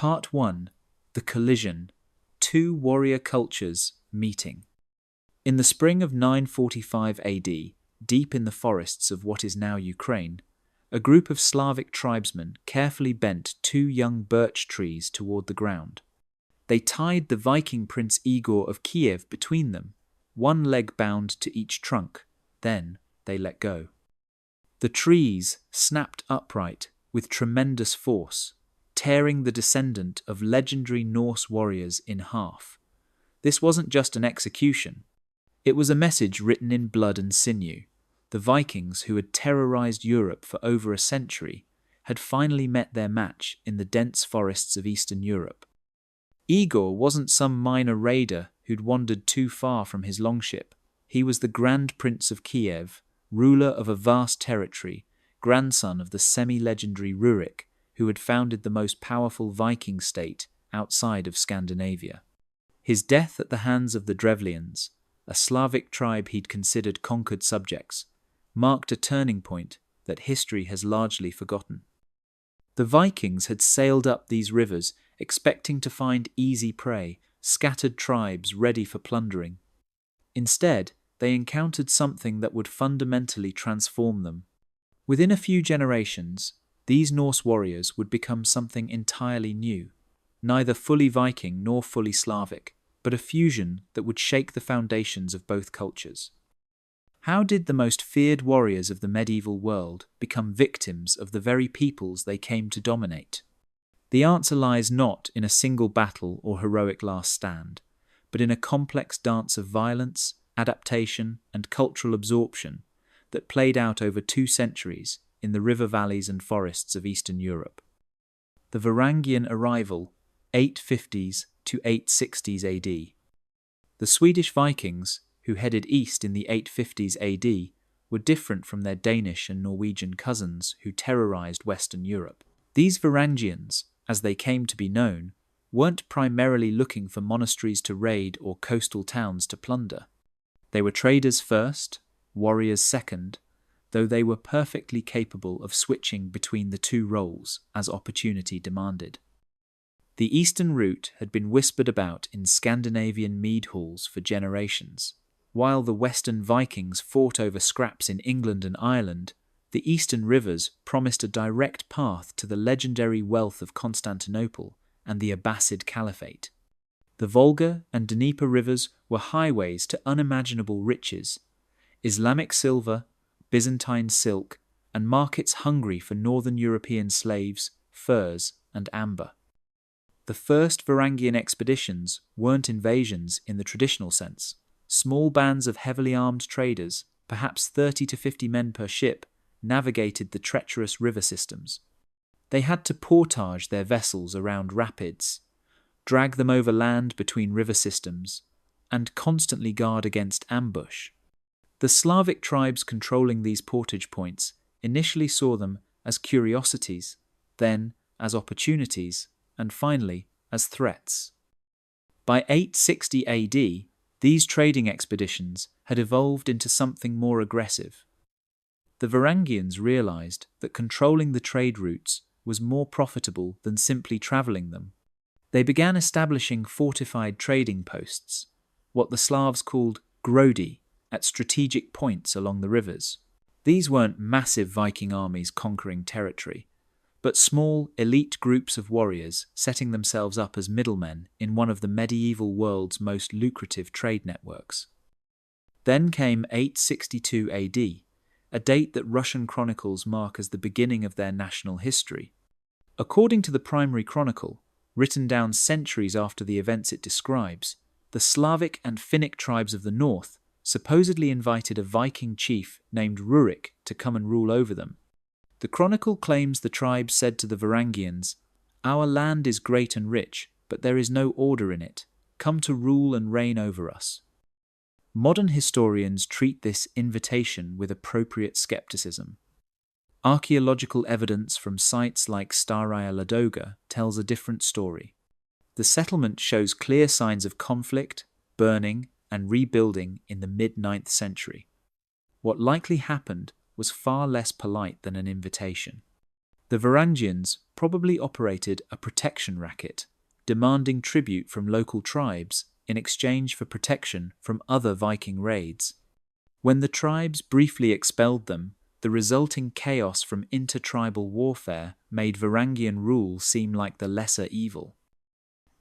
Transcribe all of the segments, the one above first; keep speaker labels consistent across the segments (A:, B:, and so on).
A: Part 1. The Collision. Two warrior cultures meeting. In the spring of 945 AD, deep in the forests of what is now Ukraine, a group of Slavic tribesmen carefully bent two young birch trees toward the ground. They tied the Viking prince Igor of Kiev between them, one leg bound to each trunk. Then they let go. The trees snapped upright with tremendous force, tearing the descendant of legendary Norse warriors in half. This wasn't just an execution. It was a message written in blood and sinew. The Vikings, who had terrorized Europe for over a century, had finally met their match in the dense forests of Eastern Europe. Igor wasn't some minor raider who'd wandered too far from his longship. He was the Grand Prince of Kiev, ruler of a vast territory, grandson of the semi-legendary Rurik, who had founded the most powerful Viking state outside of Scandinavia. His death at the hands of the Drevlians, a Slavic tribe he'd considered conquered subjects, marked a turning point that history has largely forgotten. The Vikings had sailed up these rivers expecting to find easy prey, scattered tribes ready for plundering. Instead, they encountered something that would fundamentally transform them. Within a few generations, these Norse warriors would become something entirely new, neither fully Viking nor fully Slavic, but a fusion that would shake the foundations of both cultures. How did the most feared warriors of the medieval world become victims of the very peoples they came to dominate? The answer lies not in a single battle or heroic last stand, but in a complex dance of violence, adaptation, and cultural absorption that played out over 2 centuries in the river valleys and forests of Eastern Europe. The Varangian arrival, 850s to 860s AD. The Swedish Vikings, who headed east in the 850s AD, were different from their Danish and Norwegian cousins who terrorized Western Europe. These Varangians, as they came to be known, weren't primarily looking for monasteries to raid or coastal towns to plunder. They were traders first, warriors second, though they were perfectly capable of switching between the two roles as opportunity demanded. The eastern route had been whispered about in Scandinavian mead halls for generations. While the western Vikings fought over scraps in England and Ireland, the eastern rivers promised a direct path to the legendary wealth of Constantinople and the Abbasid Caliphate. The Volga and Dnieper rivers were highways to unimaginable riches, Islamic silver, Byzantine silk, and markets hungry for northern European slaves, furs, and amber. The first Varangian expeditions weren't invasions in the traditional sense. Small bands of heavily armed traders, perhaps 30 to 50 men per ship, navigated the treacherous river systems. They had to portage their vessels around rapids, drag them over land between river systems, and constantly guard against ambush. The Slavic tribes controlling these portage points initially saw them as curiosities, then as opportunities, and finally as threats. By 860 AD, these trading expeditions had evolved into something more aggressive. The Varangians realized that controlling the trade routes was more profitable than simply traveling them. They began establishing fortified trading posts, what the Slavs called grody, at strategic points along the rivers. These weren't massive Viking armies conquering territory, but small, elite groups of warriors setting themselves up as middlemen in one of the medieval world's most lucrative trade networks. Then came 862 AD, a date that Russian chronicles mark as the beginning of their national history. According to the primary chronicle, written down centuries after the events it describes, the Slavic and Finnic tribes of the north supposedly invited a Viking chief named Rurik to come and rule over them. The chronicle claims the tribe said to the Varangians, "Our land is great and rich, but there is no order in it. Come to rule and reign over us." Modern historians treat this invitation with appropriate skepticism. Archaeological evidence from sites like Staraya Ladoga tells a different story. The settlement shows clear signs of conflict, burning, and rebuilding in the mid-9th century. What likely happened was far less polite than an invitation. The Varangians probably operated a protection racket, demanding tribute from local tribes in exchange for protection from other Viking raids. When the tribes briefly expelled them, the resulting chaos from intertribal warfare made Varangian rule seem like the lesser evil.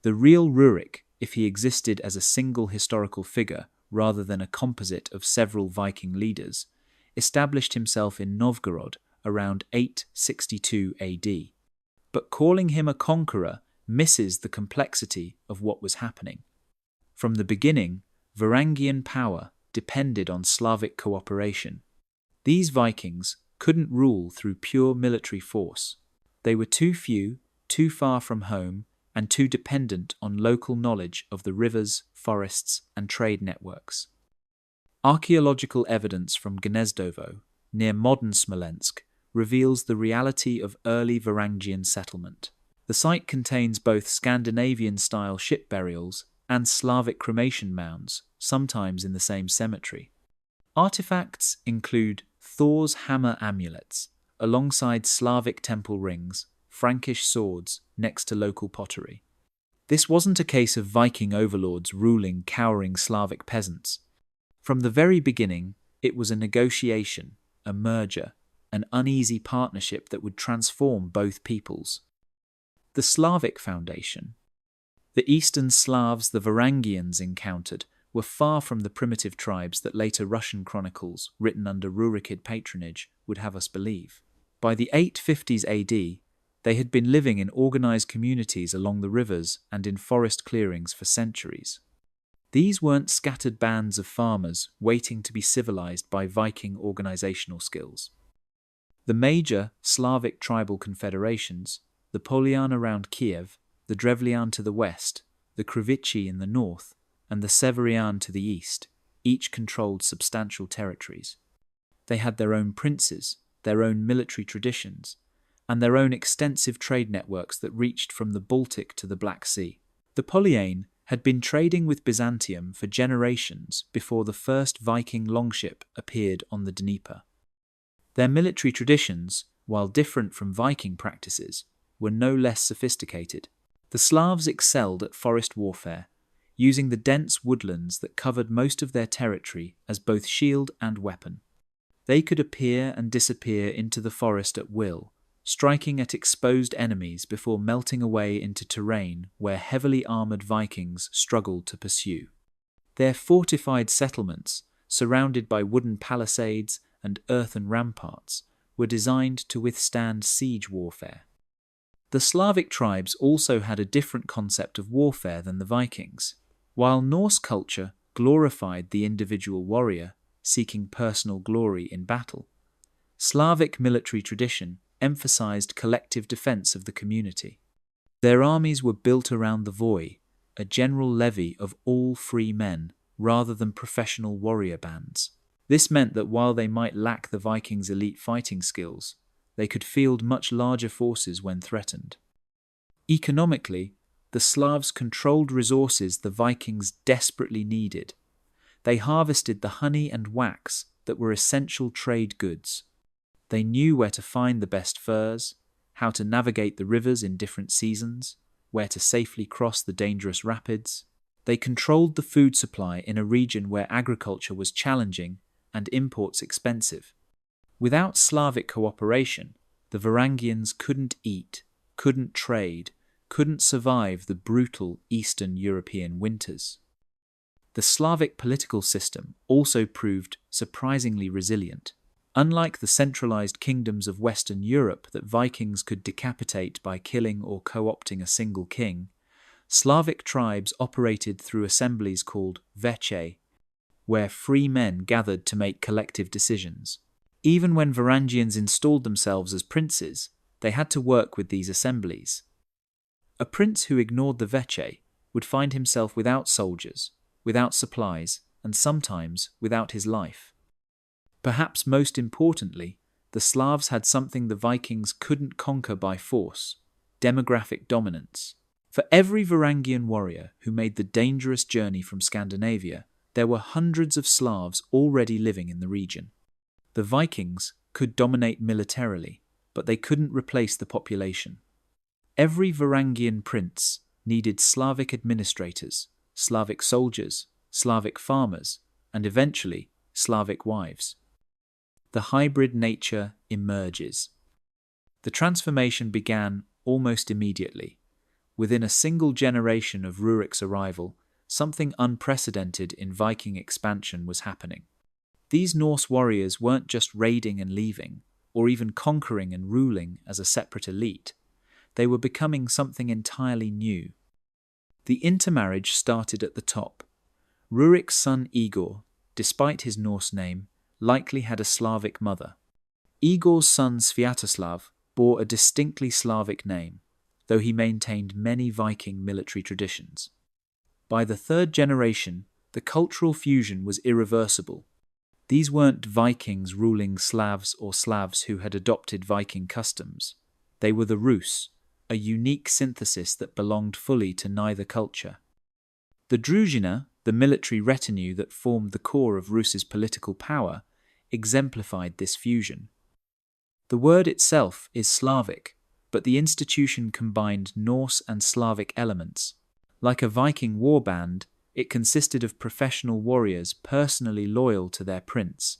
A: The real Rurik, if he existed as a single historical figure rather than a composite of several Viking leaders, established himself in Novgorod around 862 AD. But calling him a conqueror misses the complexity of what was happening. From the beginning, Varangian power depended on Slavic cooperation. These Vikings couldn't rule through pure military force. They were too few, too far from home, and too dependent on local knowledge of the rivers, forests, and trade networks. Archaeological evidence from Gnezdovo, near modern Smolensk, reveals the reality of early Varangian settlement. The site contains both Scandinavian-style ship burials and Slavic cremation mounds, sometimes in the same cemetery. Artifacts include Thor's hammer amulets, alongside Slavic temple rings, Frankish swords next to local pottery. This wasn't a case of Viking overlords ruling cowering Slavic peasants. From the very beginning, it was a negotiation, a merger, an uneasy partnership that would transform both peoples. The Slavic foundation. The Eastern Slavs the Varangians encountered were far from the primitive tribes that later Russian chronicles, written under Rurikid patronage, would have us believe. By the 850s AD, they had been living in organized communities along the rivers and in forest clearings for centuries. These weren't scattered bands of farmers waiting to be civilized by Viking organizational skills. The major Slavic tribal confederations, the Polian around Kiev, the Drevlian to the west, the Krivichi in the north, and the Severian to the east, each controlled substantial territories. They had their own princes, their own military traditions, and their own extensive trade networks that reached from the Baltic to the Black Sea. The Polian had been trading with Byzantium for generations before the first Viking longship appeared on the Dnieper. Their military traditions, while different from Viking practices, were no less sophisticated. The Slavs excelled at forest warfare, using the dense woodlands that covered most of their territory as both shield and weapon. They could appear and disappear into the forest at will, striking at exposed enemies before melting away into terrain where heavily armoured Vikings struggled to pursue. Their fortified settlements, surrounded by wooden palisades and earthen ramparts, were designed to withstand siege warfare. The Slavic tribes also had a different concept of warfare than the Vikings. While Norse culture glorified the individual warrior, seeking personal glory in battle, Slavic military tradition emphasized collective defense of the community. Their armies were built around the Voi, a general levy of all free men, rather than professional warrior bands. This meant that while they might lack the Vikings' elite fighting skills, they could field much larger forces when threatened. Economically, the Slavs controlled resources the Vikings desperately needed. They harvested the honey and wax that were essential trade goods. They knew where to find the best furs, how to navigate the rivers in different seasons, where to safely cross the dangerous rapids. They controlled the food supply in a region where agriculture was challenging and imports expensive. Without Slavic cooperation, the Varangians couldn't eat, couldn't trade, couldn't survive the brutal Eastern European winters. The Slavic political system also proved surprisingly resilient. Unlike the centralized kingdoms of Western Europe that Vikings could decapitate by killing or co-opting a single king, Slavic tribes operated through assemblies called veche, where free men gathered to make collective decisions. Even when Varangians installed themselves as princes, they had to work with these assemblies. A prince who ignored the veche would find himself without soldiers, without supplies, and sometimes without his life. Perhaps most importantly, the Slavs had something the Vikings couldn't conquer by force: demographic dominance. For every Varangian warrior who made the dangerous journey from Scandinavia, there were hundreds of Slavs already living in the region. The Vikings could dominate militarily, but they couldn't replace the population. Every Varangian prince needed Slavic administrators, Slavic soldiers, Slavic farmers, and eventually Slavic wives. The hybrid nature emerges. The transformation began almost immediately. Within a single generation of Rurik's arrival, something unprecedented in Viking expansion was happening. These Norse warriors weren't just raiding and leaving, or even conquering and ruling as a separate elite. They were becoming something entirely new. The intermarriage started at the top. Rurik's son Igor, despite his Norse name, likely had a Slavic mother. Igor's son Sviatoslav bore a distinctly Slavic name, though he maintained many Viking military traditions. By the third generation, the cultural fusion was irreversible. These weren't Vikings ruling Slavs or Slavs who had adopted Viking customs. They were the Rus, a unique synthesis that belonged fully to neither culture. The Druzhina, the military retinue that formed the core of Rus's political power, exemplified this fusion. The word itself is Slavic, but the institution combined Norse and Slavic elements. Like a Viking warband, it consisted of professional warriors personally loyal to their prince.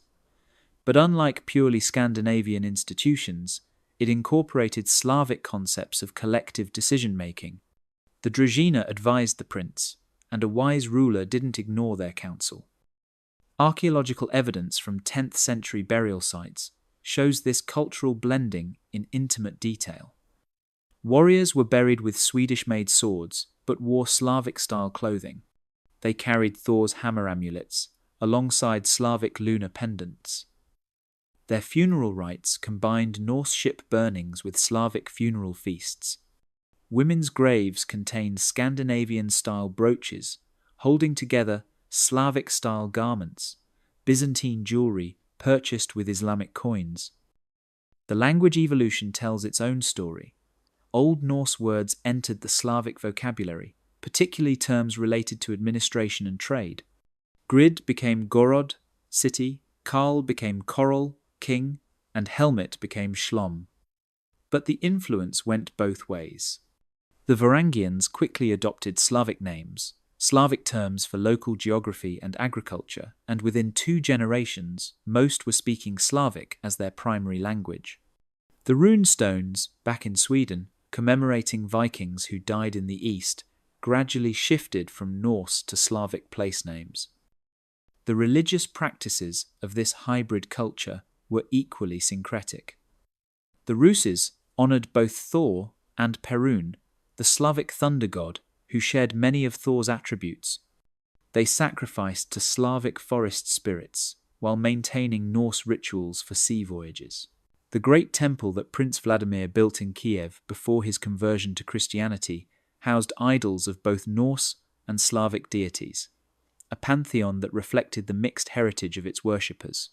A: But unlike purely Scandinavian institutions, it incorporated Slavic concepts of collective decision-making. The Druzhina advised the prince, and a wise ruler didn't ignore their counsel. Archaeological evidence from 10th century burial sites shows this cultural blending in intimate detail. Warriors were buried with Swedish-made swords, but wore Slavic-style clothing. They carried Thor's hammer amulets, alongside Slavic lunar pendants. Their funeral rites combined Norse ship burnings with Slavic funeral feasts. Women's graves contained Scandinavian-style brooches, holding together Slavic-style garments, Byzantine jewelry purchased with Islamic coins. The language evolution tells its own story. Old Norse words entered the Slavic vocabulary, particularly terms related to administration and trade. Grid became gorod, city, Karl became korol, king, and helmet became shlom. But the influence went both ways. The Varangians quickly adopted Slavic names, Slavic terms for local geography and agriculture, and within 2 generations, most were speaking Slavic as their primary language. The rune stones, back in Sweden, commemorating Vikings who died in the east, gradually shifted from Norse to Slavic place names. The religious practices of this hybrid culture were equally syncretic. The Ruses honoured both Thor and Perun, the Slavic thunder god, who shared many of Thor's attributes. They sacrificed to Slavic forest spirits, while maintaining Norse rituals for sea voyages. The great temple that Prince Vladimir built in Kiev before his conversion to Christianity housed idols of both Norse and Slavic deities, a pantheon that reflected the mixed heritage of its worshippers.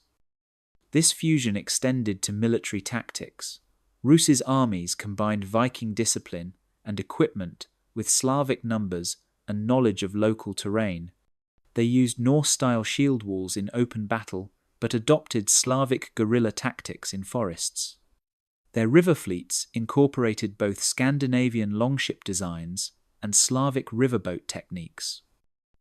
A: This fusion extended to military tactics. Rus's armies combined Viking discipline and equipment with Slavic numbers and knowledge of local terrain. They used Norse-style shield walls in open battle, but adopted Slavic guerrilla tactics in forests. Their river fleets incorporated both Scandinavian longship designs and Slavic riverboat techniques.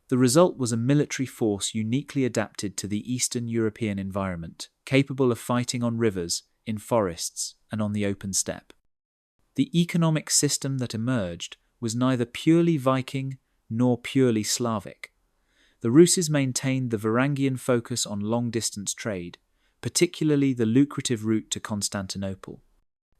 A: The result was a military force uniquely adapted to the Eastern European environment, capable of fighting on rivers, in forests, and on the open steppe. The economic system that emerged was neither purely Viking nor purely Slavic. The Ruses maintained the Varangian focus on long-distance trade, particularly the lucrative route to Constantinople.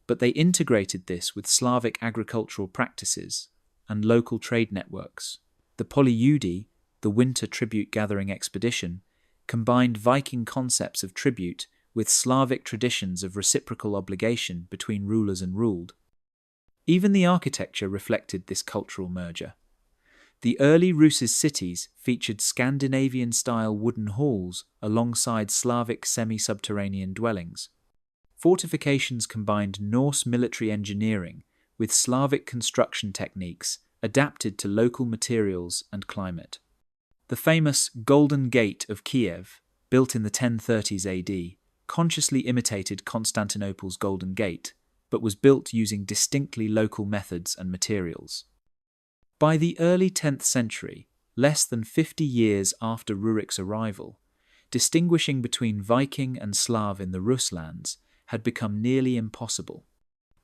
A: But they integrated this with Slavic agricultural practices and local trade networks. The Polyudi, the winter tribute-gathering expedition, combined Viking concepts of tribute with Slavic traditions of reciprocal obligation between rulers and ruled. Even the architecture reflected this cultural merger. The early Ruses' cities featured Scandinavian-style wooden halls alongside Slavic semi-subterranean dwellings. Fortifications combined Norse military engineering with Slavic construction techniques adapted to local materials and climate. The famous Golden Gate of Kiev, built in the 1030s AD, consciously imitated Constantinople's Golden Gate, but was built using distinctly local methods and materials. By the early 10th century, less than 50 years after Rurik's arrival, distinguishing between Viking and Slav in the Ruslands had become nearly impossible.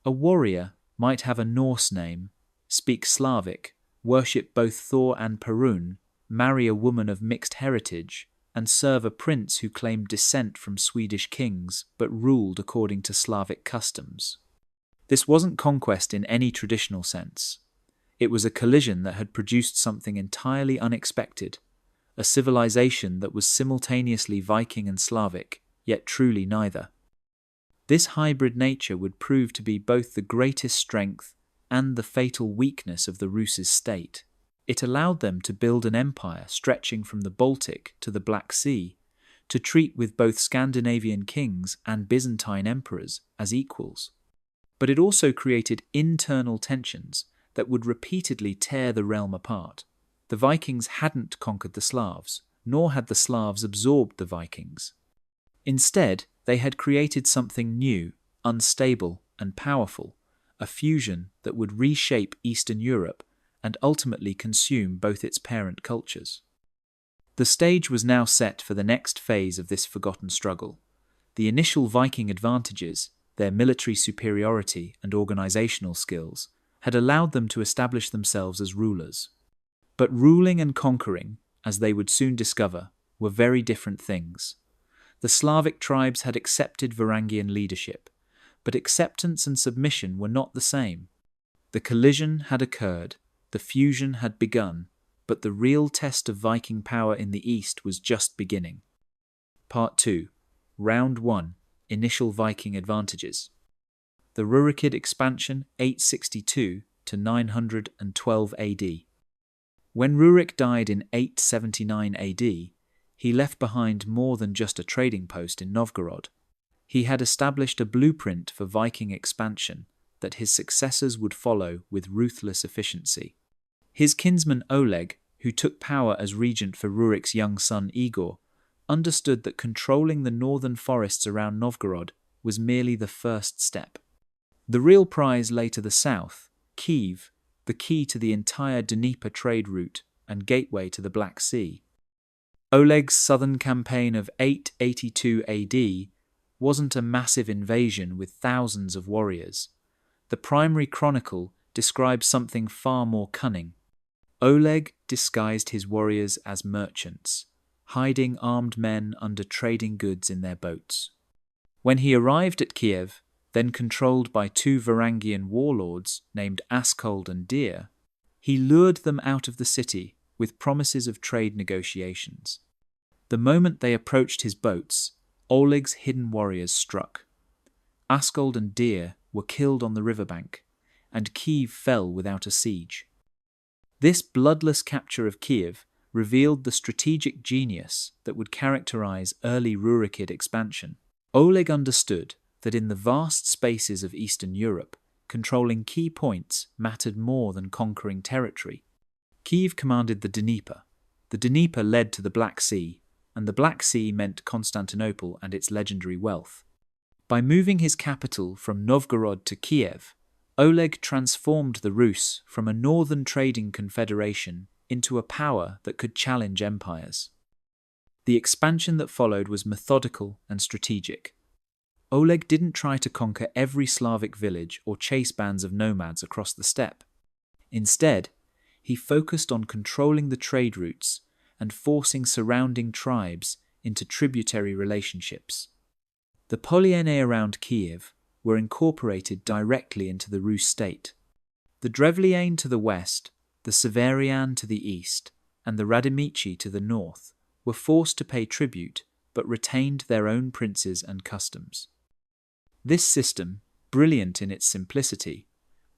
A: A warrior might have a Norse name, speak Slavic, worship both Thor and Perun, marry a woman of mixed heritage, and serve a prince who claimed descent from Swedish kings but ruled according to Slavic customs. This wasn't conquest in any traditional sense. It was a collision that had produced something entirely unexpected, a civilization that was simultaneously Viking and Slavic, yet truly neither. This hybrid nature would prove to be both the greatest strength and the fatal weakness of the Rus' state. It allowed them to build an empire stretching from the Baltic to the Black Sea, to treat with both Scandinavian kings and Byzantine emperors as equals. But it also created internal tensions that would repeatedly tear the realm apart. The Vikings hadn't conquered the Slavs, nor had the Slavs absorbed the Vikings. Instead, they had created something new, unstable, and powerful, a fusion that would reshape Eastern Europe and ultimately consume both its parent cultures. The stage was now set for the next phase of this forgotten struggle. The initial Viking advantages, their military superiority and organizational skills, had allowed them to establish themselves as rulers. But ruling and conquering, as they would soon discover, were very different things. The Slavic tribes had accepted Varangian leadership, but acceptance and submission were not the same. The collision had occurred, the fusion had begun, but the real test of Viking power in the east was just beginning. Part 2. Round 1. Initial Viking advantages. The Rurikid expansion 862 to 912 AD. When Rurik died in 879 AD, he left behind more than just a trading post in Novgorod. He had established a blueprint for Viking expansion that his successors would follow with ruthless efficiency. His kinsman Oleg, who took power as regent for Rurik's young son Igor, understood that controlling the northern forests around Novgorod was merely the first step. The real prize lay to the south, Kiev, the key to the entire Dnieper trade route and gateway to the Black Sea. Oleg's southern campaign of 882 AD wasn't a massive invasion with thousands of warriors. The primary chronicle describes something far more cunning. Oleg disguised his warriors as merchants, hiding armed men under trading goods in their boats. When he arrived at Kiev, then controlled by two Varangian warlords named Askold and Deer, he lured them out of the city with promises of trade negotiations. The moment they approached his boats, Oleg's hidden warriors struck. Askold and Deer were killed on the riverbank, and Kiev fell without a siege. This bloodless capture of Kiev revealed the strategic genius that would characterize early Rurikid expansion. Oleg understood that in the vast spaces of Eastern Europe, controlling key points mattered more than conquering territory. Kiev commanded the Dnieper. The Dnieper led to the Black Sea, and the Black Sea meant Constantinople and its legendary wealth. By moving his capital from Novgorod to Kiev, Oleg transformed the Rus from a northern trading confederation into a power that could challenge empires. The expansion that followed was methodical and strategic. Oleg didn't try to conquer every Slavic village or chase bands of nomads across the steppe. Instead, he focused on controlling the trade routes and forcing surrounding tribes into tributary relationships. The Polyene around Kiev were incorporated directly into the Rus state. The Drevlian to the west, the Severian to the east, and the Radimici to the north were forced to pay tribute but retained their own princes and customs. This system, brilliant in its simplicity,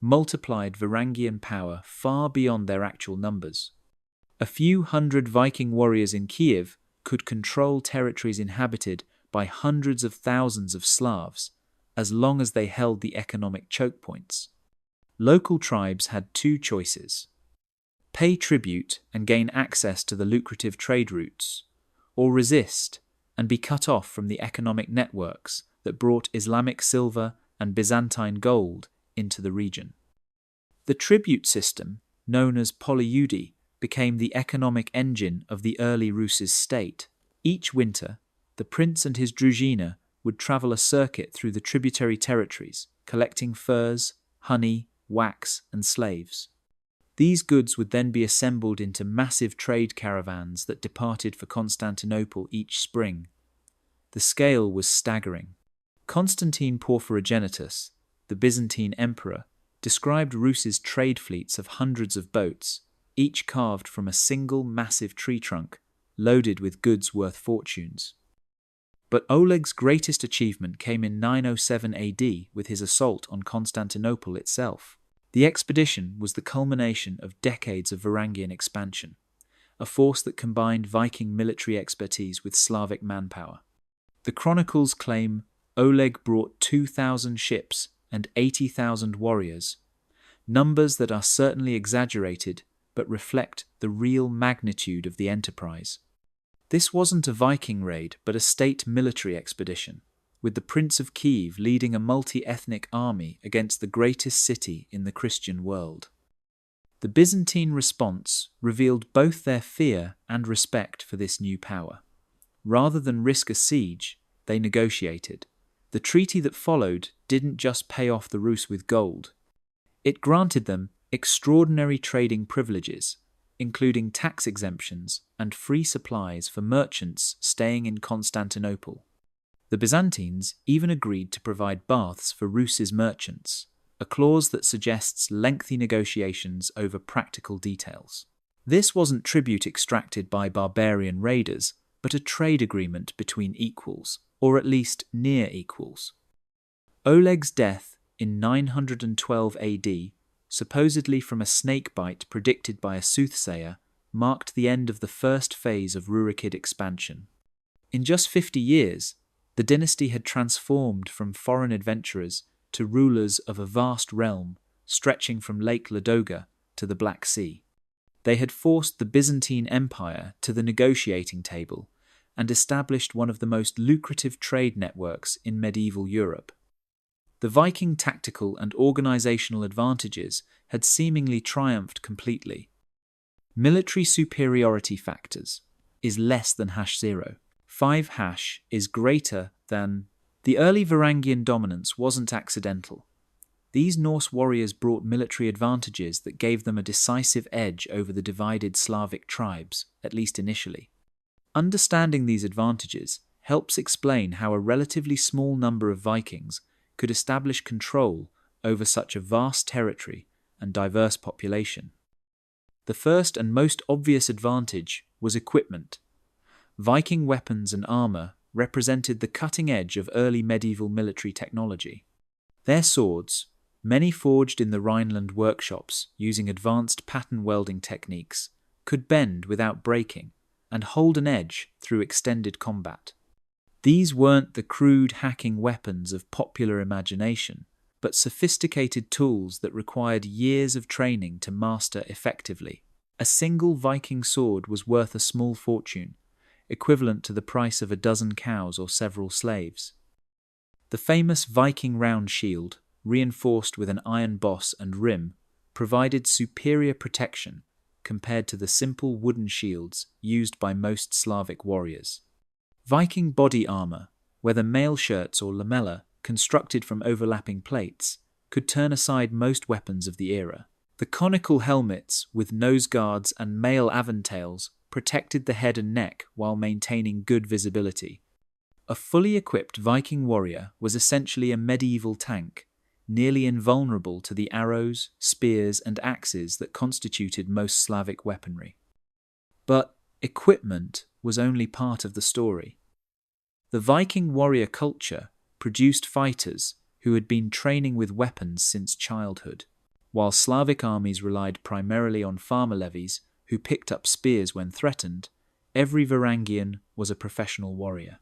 A: multiplied Varangian power far beyond their actual numbers. A few hundred Viking warriors in Kiev could control territories inhabited by hundreds of thousands of Slavs, as long as they held the economic choke points. Local tribes had two choices: pay tribute and gain access to the lucrative trade routes, or resist and be cut off from the economic networks that brought Islamic silver and Byzantine gold into the region. The tribute system, known as polyudi, became the economic engine of the early Rus' state. Each winter, the prince and his druzhina would travel a circuit through the tributary territories, collecting furs, honey, wax, and slaves. These goods would then be assembled into massive trade caravans that departed for Constantinople each spring. The scale was staggering. Constantine Porphyrogenitus, the Byzantine emperor, described Rus' trade fleets of hundreds of boats, each carved from a single massive tree trunk, loaded with goods worth fortunes. But Oleg's greatest achievement came in 907 AD with his assault on Constantinople itself. The expedition was the culmination of decades of Varangian expansion, a force that combined Viking military expertise with Slavic manpower. The chronicles claim Oleg brought 2,000 ships and 80,000 warriors, numbers that are certainly exaggerated but reflect the real magnitude of the enterprise. This wasn't a Viking raid, but a state military expedition, with the Prince of Kiev leading a multi-ethnic army against the greatest city in the Christian world. The Byzantine response revealed both their fear and respect for this new power. Rather than risk a siege, they negotiated. The treaty that followed didn't just pay off the Rus with gold. It granted them extraordinary trading privileges, including tax exemptions and free supplies for merchants staying in Constantinople. The Byzantines even agreed to provide baths for Rus' merchants, a clause that suggests lengthy negotiations over practical details. This wasn't tribute extracted by barbarian raiders, but a trade agreement between equals, or at least near equals. Oleg's death in 912 AD, supposedly from a snake bite predicted by a soothsayer, marked the end of the first phase of Rurikid expansion. In just 50 years, the dynasty had transformed from foreign adventurers to rulers of a vast realm stretching from Lake Ladoga to the Black Sea. They had forced the Byzantine Empire to the negotiating table and established one of the most lucrative trade networks in medieval Europe. The Viking tactical and organizational advantages had seemingly triumphed completely. Military superiority factors is less than #0. 5 is greater than. The early Varangian dominance wasn't accidental. These Norse warriors brought military advantages that gave them a decisive edge over the divided Slavic tribes, at least initially. Understanding these advantages helps explain how a relatively small number of Vikings could establish control over such a vast territory and diverse population. The first and most obvious advantage was equipment. Viking weapons and armor represented the cutting edge of early medieval military technology. Their swords, many forged in the Rhineland workshops using advanced pattern welding techniques, could bend without breaking and hold an edge through extended combat. These weren't the crude hacking weapons of popular imagination, but sophisticated tools that required years of training to master effectively. A single Viking sword was worth a small fortune, equivalent to the price of a dozen cows or several slaves. The famous Viking round shield, reinforced with an iron boss and rim, provided superior protection compared to the simple wooden shields used by most Slavic warriors. Viking body armor, whether mail shirts or lamella, constructed from overlapping plates, could turn aside most weapons of the era. The conical helmets with nose guards and mail aventails protected the head and neck while maintaining good visibility. A fully equipped Viking warrior was essentially a medieval tank, nearly invulnerable to the arrows, spears, and axes that constituted most Slavic weaponry. But equipment was only part of the story. The Viking warrior culture produced fighters who had been training with weapons since childhood, while Slavic armies relied primarily on farmer levies who picked up spears when threatened. Every Varangian was a professional warrior.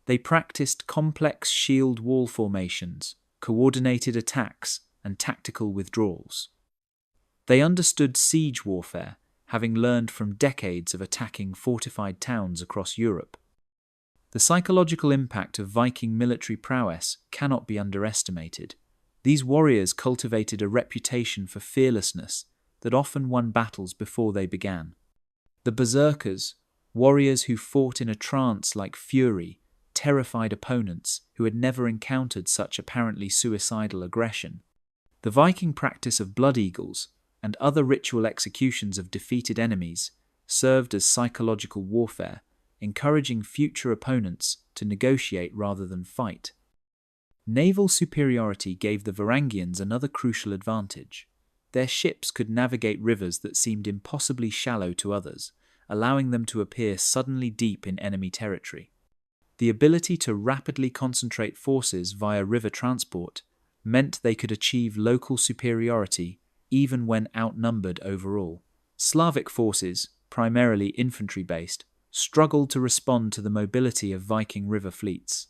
A: They practiced complex shield wall formations, coordinated attacks, and tactical withdrawals. They understood siege warfare, having learned from decades of attacking fortified towns across Europe. The psychological impact of Viking military prowess cannot be underestimated. These warriors cultivated a reputation for fearlessness that often won battles before they began. The berserkers, warriors who fought in a trance-like fury, terrified opponents who had never encountered such apparently suicidal aggression. The Viking practice of blood eagles and other ritual executions of defeated enemies served as psychological warfare, encouraging future opponents to negotiate rather than fight. Naval superiority gave the Varangians another crucial advantage. Their ships could navigate rivers that seemed impossibly shallow to others, allowing them to appear suddenly deep in enemy territory. The ability to rapidly concentrate forces via river transport meant they could achieve local superiority even when outnumbered overall. Slavic forces, primarily infantry-based, struggled to respond to the mobility of Viking river fleets.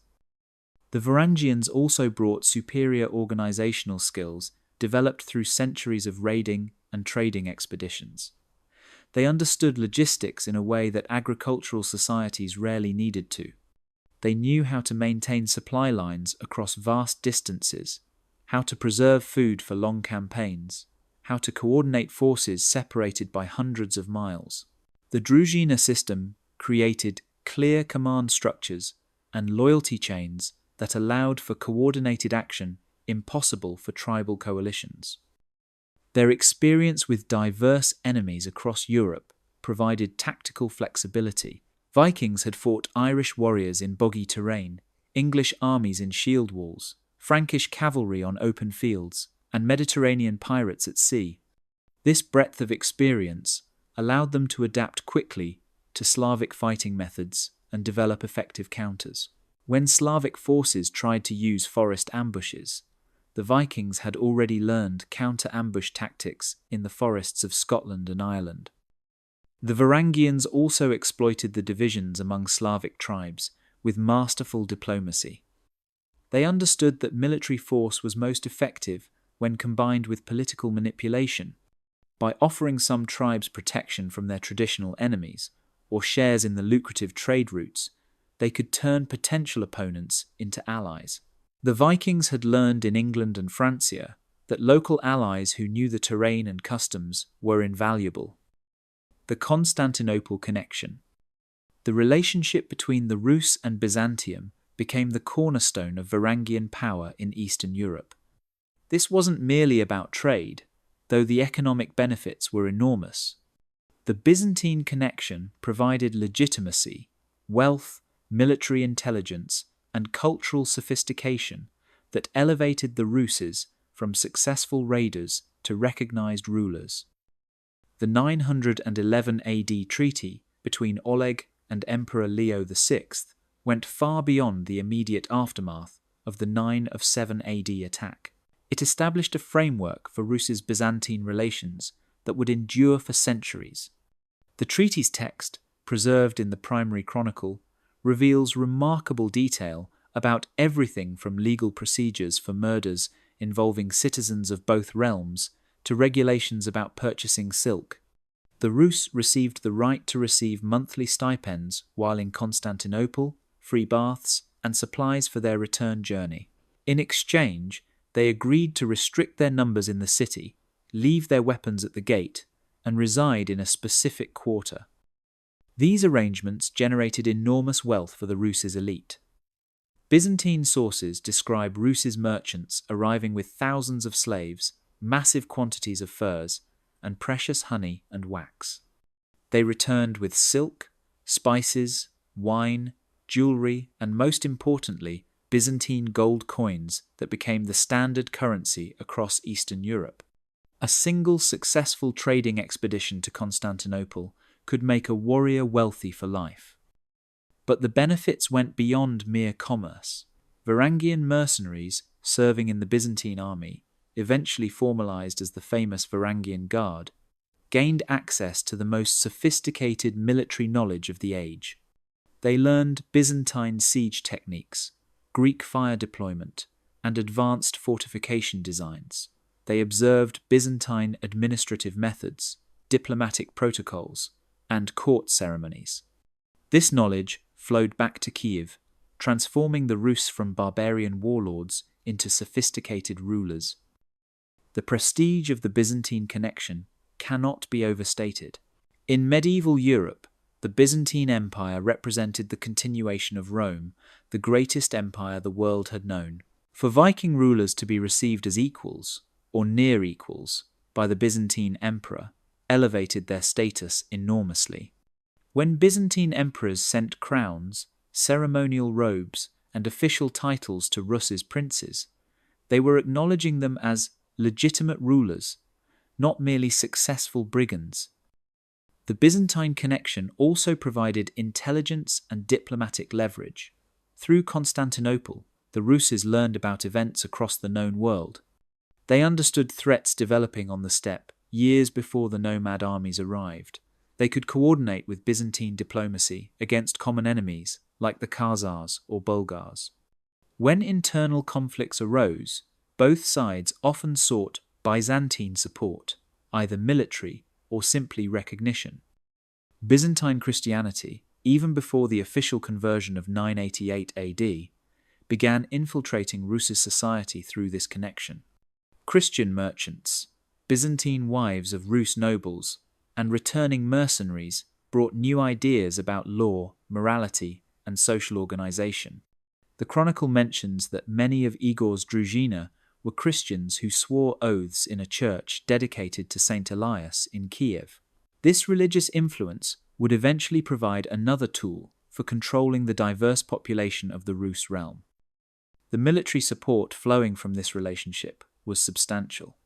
A: The Varangians also brought superior organizational skills developed through centuries of raiding and trading expeditions. They understood logistics in a way that agricultural societies rarely needed to. They knew how to maintain supply lines across vast distances, how to preserve food for long campaigns, how to coordinate forces separated by hundreds of miles. The Drevlian system created clear command structures and loyalty chains that allowed for coordinated action impossible for tribal coalitions. Their experience with diverse enemies across Europe provided tactical flexibility. Vikings had fought Irish warriors in boggy terrain, English armies in shield walls, Frankish cavalry on open fields, and Mediterranean pirates at sea. This breadth of experience allowed them to adapt quickly to Slavic fighting methods and develop effective counters. When Slavic forces tried to use forest ambushes, the Vikings had already learned counter-ambush tactics in the forests of Scotland and Ireland. The Varangians also exploited the divisions among Slavic tribes with masterful diplomacy. They understood that military force was most effective when combined with political manipulation. By offering some tribes protection from their traditional enemies or shares in the lucrative trade routes, they could turn potential opponents into allies. The Vikings had learned in England and Francia that local allies who knew the terrain and customs were invaluable. The Constantinople connection. The relationship between the Rus and Byzantium became the cornerstone of Varangian power in Eastern Europe. This wasn't merely about trade, though the economic benefits were enormous. The Byzantine connection provided legitimacy, wealth, military intelligence, and cultural sophistication that elevated the Ruses from successful raiders to recognized rulers. The 911 AD treaty between Oleg and Emperor Leo VI went far beyond the immediate aftermath of the 907 AD attack. It established a framework for Rus's Byzantine relations that would endure for centuries. The treaty's text, preserved in the primary chronicle, reveals remarkable detail about everything from legal procedures for murders involving citizens of both realms to regulations about purchasing silk. The Rus received the right to receive monthly stipends while in Constantinople, free baths, and supplies for their return journey. In exchange, they agreed to restrict their numbers in the city, leave their weapons at the gate, and reside in a specific quarter. These arrangements generated enormous wealth for the Rus's elite. Byzantine sources describe Rus's merchants arriving with thousands of slaves, massive quantities of furs, and precious honey and wax. They returned with silk, spices, wine, jewelry, and most importantly, Byzantine gold coins that became the standard currency across Eastern Europe. A single successful trading expedition to Constantinople could make a warrior wealthy for life. But the benefits went beyond mere commerce. Varangian mercenaries serving in the Byzantine army, eventually formalized as the famous Varangian Guard, gained access to the most sophisticated military knowledge of the age. They learned Byzantine siege techniques, Greek fire deployment, and advanced fortification designs. They observed Byzantine administrative methods, diplomatic protocols, and court ceremonies. This knowledge flowed back to Kiev, transforming the Rus from barbarian warlords into sophisticated rulers. The prestige of the Byzantine connection cannot be overstated. In medieval Europe, the Byzantine Empire represented the continuation of Rome, the greatest empire the world had known. For Viking rulers to be received as equals, or near equals, by the Byzantine emperor elevated their status enormously. When Byzantine emperors sent crowns, ceremonial robes, and official titles to Rus's princes, they were acknowledging them as legitimate rulers, not merely successful brigands. The Byzantine connection also provided intelligence and diplomatic leverage. Through Constantinople, the Ruses learned about events across the known world. They understood threats developing on the steppe years before the nomad armies arrived. They could coordinate with Byzantine diplomacy against common enemies like the Khazars or Bulgars. When internal conflicts arose, both sides often sought Byzantine support, either military or simply recognition. Byzantine Christianity, even before the official conversion of 988 AD, began infiltrating Rus's society through this connection. Christian merchants, Byzantine wives of Rus nobles, and returning mercenaries brought new ideas about law, morality, and social organization. The chronicle mentions that many of Igor's Druzhina were Christians who swore oaths in a church dedicated to Saint Elias in Kiev. This religious influence would eventually provide another tool for controlling the diverse population of the Rus realm. The military support flowing from this relationship was substantial.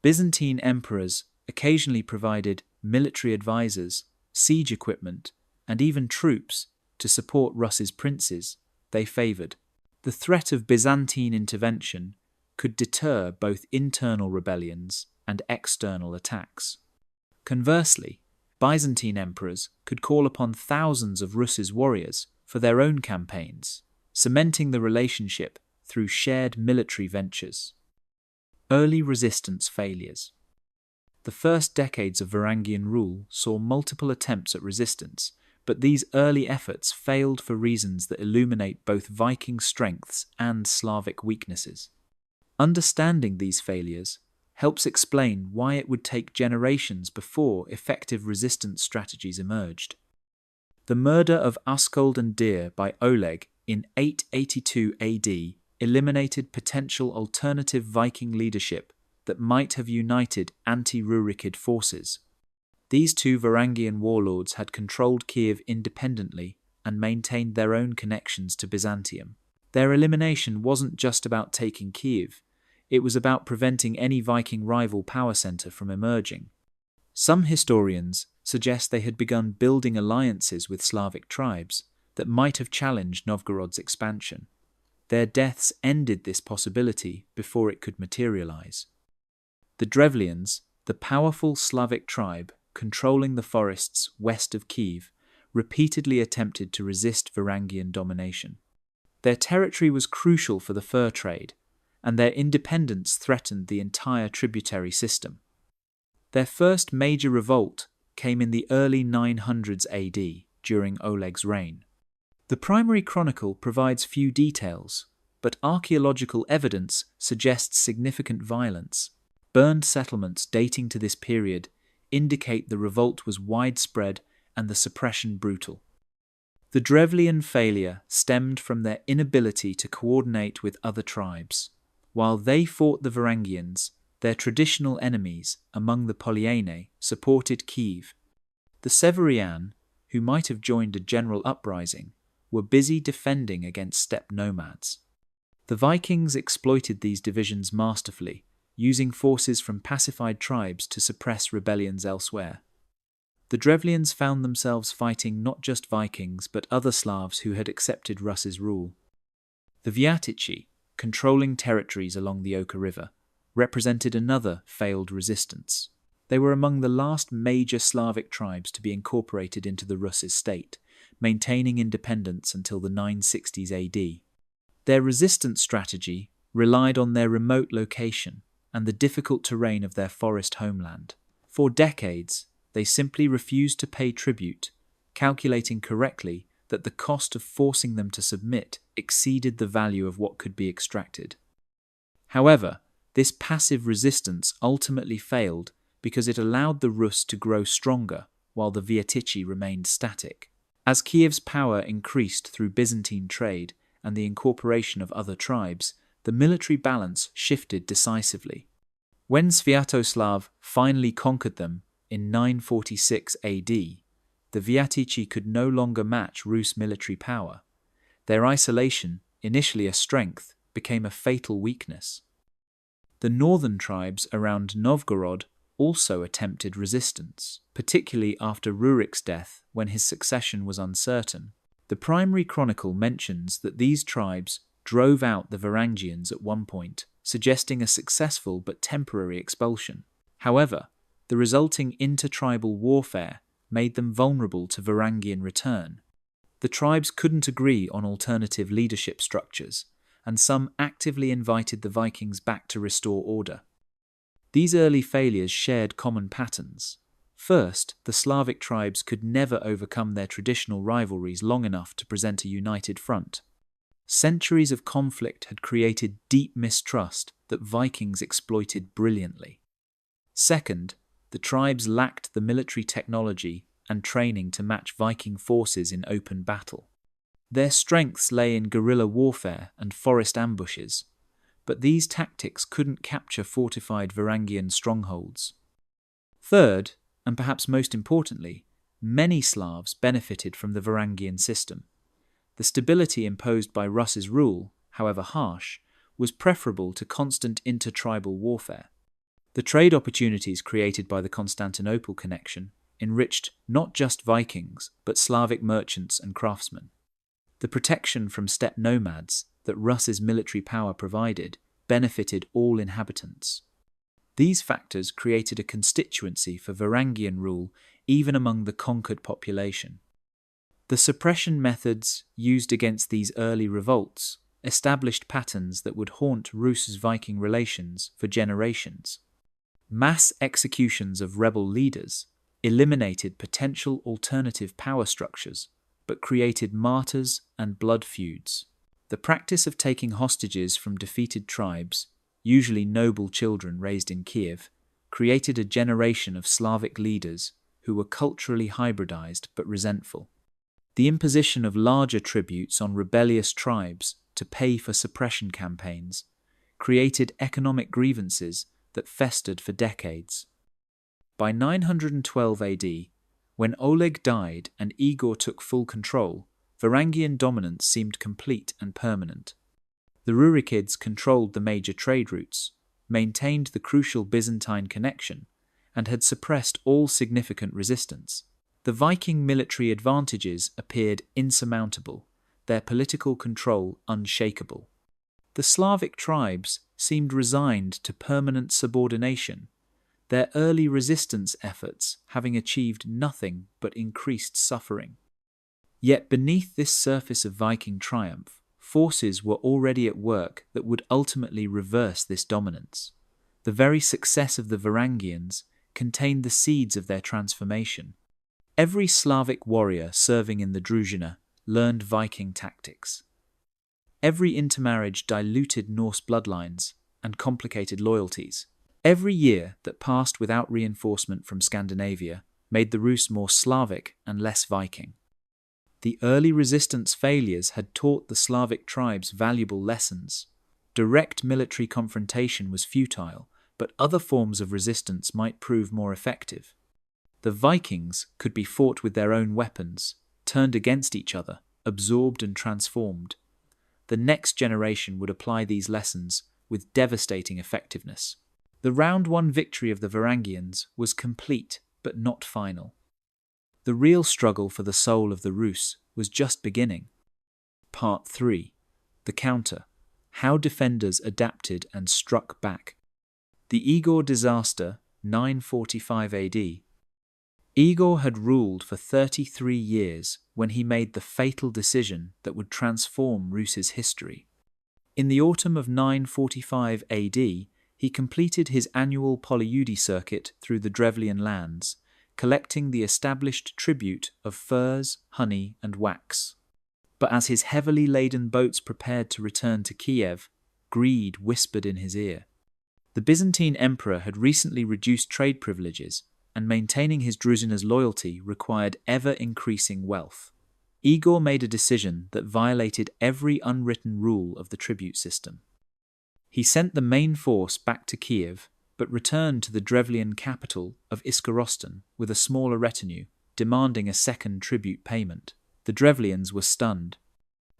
A: Byzantine emperors occasionally provided military advisors, siege equipment, and even troops to support Rus's princes they favoured. The threat of Byzantine intervention could deter both internal rebellions and external attacks. Conversely, Byzantine emperors could call upon thousands of Rus's warriors for their own campaigns, cementing the relationship through shared military ventures. Early resistance failures. The first decades of Varangian rule saw multiple attempts at resistance, but these early efforts failed for reasons that illuminate both Viking strengths and Slavic weaknesses. Understanding these failures helps explain why it would take generations before effective resistance strategies emerged. The murder of Askold and Dir by Oleg in 882 AD eliminated potential alternative Viking leadership that might have united anti-Rurikid forces. These two Varangian warlords had controlled Kiev independently and maintained their own connections to Byzantium. Their elimination wasn't just about taking Kiev, it was about preventing any Viking rival power centre from emerging. Some historians suggest they had begun building alliances with Slavic tribes that might have challenged Novgorod's expansion. Their deaths ended this possibility before it could materialize. The Drevlians, the powerful Slavic tribe controlling the forests west of Kiev, repeatedly attempted to resist Varangian domination. Their territory was crucial for the fur trade, and their independence threatened the entire tributary system. Their first major revolt came in the early 900s AD, during Oleg's reign. The primary chronicle provides few details, but archaeological evidence suggests significant violence. Burned settlements dating to this period indicate the revolt was widespread and the suppression brutal. The Drevlian failure stemmed from their inability to coordinate with other tribes. While they fought the Varangians, their traditional enemies among the Polyaene supported Kiev. The Severian, who might have joined a general uprising, were busy defending against steppe nomads. The Vikings exploited these divisions masterfully, using forces from pacified tribes to suppress rebellions elsewhere. The Drevlians found themselves fighting not just Vikings but other Slavs who had accepted Rus's rule. The Viatici, controlling territories along the Oka River, represented another failed resistance. They were among the last major Slavic tribes to be incorporated into the Rus' state, maintaining independence until the 960s AD. Their resistance strategy relied on their remote location and the difficult terrain of their forest homeland. For decades, they simply refused to pay tribute, calculating correctly that the cost of forcing them to submit exceeded the value of what could be extracted. However, this passive resistance ultimately failed because it allowed the Rus to grow stronger while the Vietici remained static. As Kiev's power increased through Byzantine trade and the incorporation of other tribes, the military balance shifted decisively. When Sviatoslav finally conquered them in 946 AD, the Vietici could no longer match Rus military power. Their isolation, initially a strength, became a fatal weakness. The northern tribes around Novgorod also attempted resistance, particularly after Rurik's death when his succession was uncertain. The primary chronicle mentions that these tribes drove out the Varangians at one point, suggesting a successful but temporary expulsion. However, the resulting intertribal warfare made them vulnerable to Varangian return. The tribes couldn't agree on alternative leadership structures, and some actively invited the Vikings back to restore order. These early failures shared common patterns. First, the Slavic tribes could never overcome their traditional rivalries long enough to present a united front. Centuries of conflict had created deep mistrust that Vikings exploited brilliantly. Second, the tribes lacked the military technology and training to match Viking forces in open battle. Their strengths lay in guerrilla warfare and forest ambushes, but these tactics couldn't capture fortified Varangian strongholds. Third, and perhaps most importantly, many Slavs benefited from the Varangian system. The stability imposed by Rus's rule, however harsh, was preferable to constant intertribal warfare. The trade opportunities created by the Constantinople connection enriched not just Vikings, but Slavic merchants and craftsmen. The protection from steppe nomads that Rus's military power provided benefited all inhabitants. These factors created a constituency for Varangian rule even among the conquered population. The suppression methods used against these early revolts established patterns that would haunt Rus' Viking relations for generations. Mass executions of rebel leaders eliminated potential alternative power structures, but created martyrs and blood feuds. The practice of taking hostages from defeated tribes, usually noble children raised in Kiev, created a generation of Slavic leaders who were culturally hybridized but resentful. The imposition of larger tributes on rebellious tribes to pay for suppression campaigns created economic grievances that festered for decades. By 912 AD, when Oleg died and Igor took full control, Varangian dominance seemed complete and permanent. The Rurikids controlled the major trade routes, maintained the crucial Byzantine connection, and had suppressed all significant resistance. The Viking military advantages appeared insurmountable, their political control unshakable. The Slavic tribes seemed resigned to permanent subordination, their early resistance efforts having achieved nothing but increased suffering. Yet beneath this surface of Viking triumph, forces were already at work that would ultimately reverse this dominance. The very success of the Varangians contained the seeds of their transformation. Every Slavic warrior serving in the Druzhina learned Viking tactics. Every intermarriage diluted Norse bloodlines and complicated loyalties. Every year that passed without reinforcement from Scandinavia made the Rus more Slavic and less Viking. The early resistance failures had taught the Slavic tribes valuable lessons. Direct military confrontation was futile, but other forms of resistance might prove more effective. The Vikings could be fought with their own weapons, turned against each other, absorbed and transformed. The next generation would apply these lessons with devastating effectiveness. The round one victory of the Varangians was complete but not final. The real struggle for the soul of the Rus was just beginning. Part 3. The Counter. How defenders adapted and struck back. The Igor disaster, 945 AD. Igor had ruled for 33 years when he made the fatal decision that would transform Rus's history. In the autumn of 945 AD, he completed his annual Polyudi circuit through the Drevlian lands, collecting the established tribute of furs, honey, and wax. But as his heavily laden boats prepared to return to Kiev, greed whispered in his ear. The Byzantine emperor had recently reduced trade privileges, and maintaining his Druzhina's loyalty required ever-increasing wealth. Igor made a decision that violated every unwritten rule of the tribute system. He sent the main force back to Kiev, but returned to the Drevlian capital of Iskorostan with a smaller retinue, demanding a second tribute payment. The Drevlians were stunned.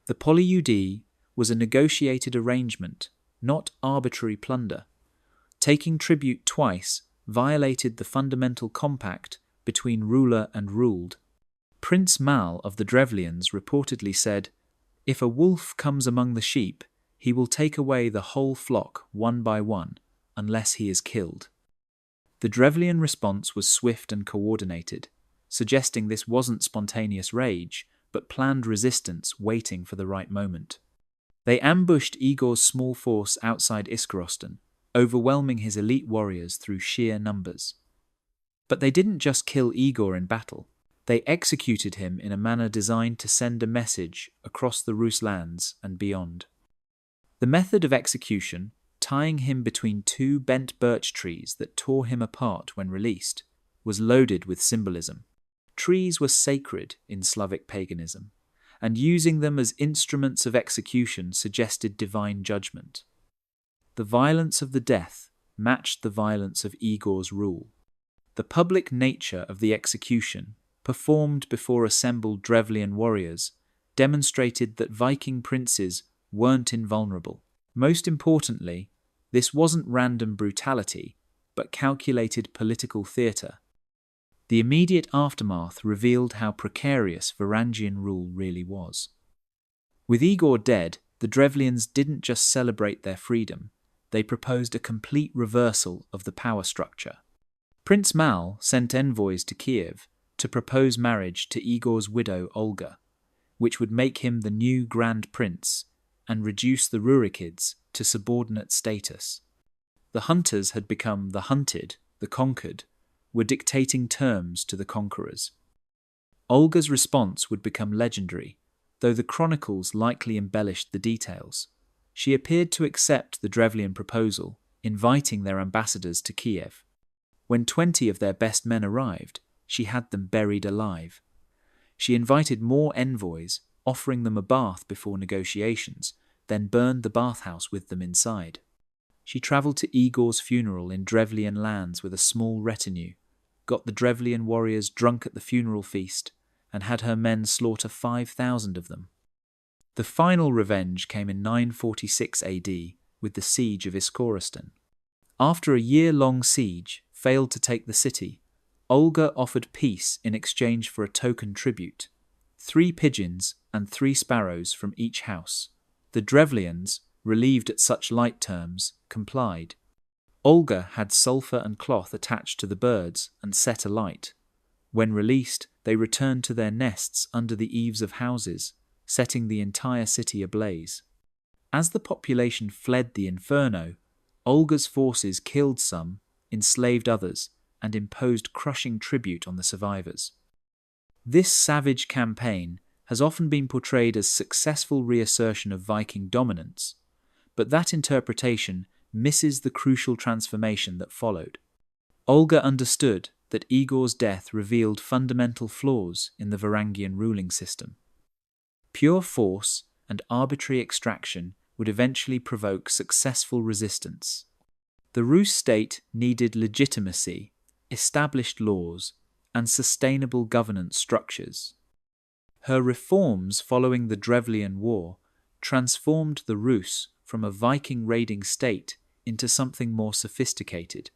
A: The Polyudi was a negotiated arrangement, not arbitrary plunder. Taking tribute twice violated the fundamental compact between ruler and ruled. Prince Mal of the Drevlians reportedly said, "If a wolf comes among the sheep, he will take away the whole flock one by one, unless he is killed." The Drevlian response was swift and coordinated, suggesting this wasn't spontaneous rage, but planned resistance waiting for the right moment. They ambushed Igor's small force outside Iskorostan, overwhelming his elite warriors through sheer numbers. But they didn't just kill Igor in battle. They executed him in a manner designed to send a message across the Rus lands and beyond. The method of execution, tying him between two bent birch trees that tore him apart when released, was loaded with symbolism. Trees were sacred in Slavic paganism, and using them as instruments of execution suggested divine judgment. The violence of the death matched the violence of Igor's rule. The public nature of the execution, performed before assembled Drevlian warriors, demonstrated that Viking princes weren't invulnerable. Most importantly, this wasn't random brutality, but calculated political theatre. The immediate aftermath revealed how precarious Varangian rule really was. With Igor dead, the Drevlians didn't just celebrate their freedom, they proposed a complete reversal of the power structure. Prince Mal sent envoys to Kiev to propose marriage to Igor's widow Olga, which would make him the new Grand Prince and reduce the Rurikids to subordinate status. The hunters had become the hunted, the conquered, were dictating terms to the conquerors. Olga's response would become legendary, though the chronicles likely embellished the details. She appeared to accept the Drevlian proposal, inviting their ambassadors to Kiev. When 20 of their best men arrived, she had them buried alive. She invited more envoys, offering them a bath before negotiations, then burned the bathhouse with them inside. She travelled to Igor's funeral in Drevlian lands with a small retinue, got the Drevlian warriors drunk at the funeral feast, and had her men slaughter 5,000 of them. The final revenge came in 946 AD with the siege of Iskorostan. After a year-long siege failed to take the city, Olga offered peace in exchange for a token tribute, 3 pigeons and 3 sparrows from each house. The Drevlians, relieved at such light terms, complied. Olga had sulphur and cloth attached to the birds and set alight. When released, they returned to their nests under the eaves of houses, setting the entire city ablaze. As the population fled the inferno, Olga's forces killed some, enslaved others, and imposed crushing tribute on the survivors. This savage campaign has often been portrayed as successful reassertion of Viking dominance, but that interpretation misses the crucial transformation that followed. Olga understood that Igor's death revealed fundamental flaws in the Varangian ruling system. Pure force and arbitrary extraction would eventually provoke successful resistance. The Rus state needed legitimacy, established laws, and sustainable governance structures. Her reforms following the Drevlian War transformed the Rus from a Viking raiding state into something more sophisticated.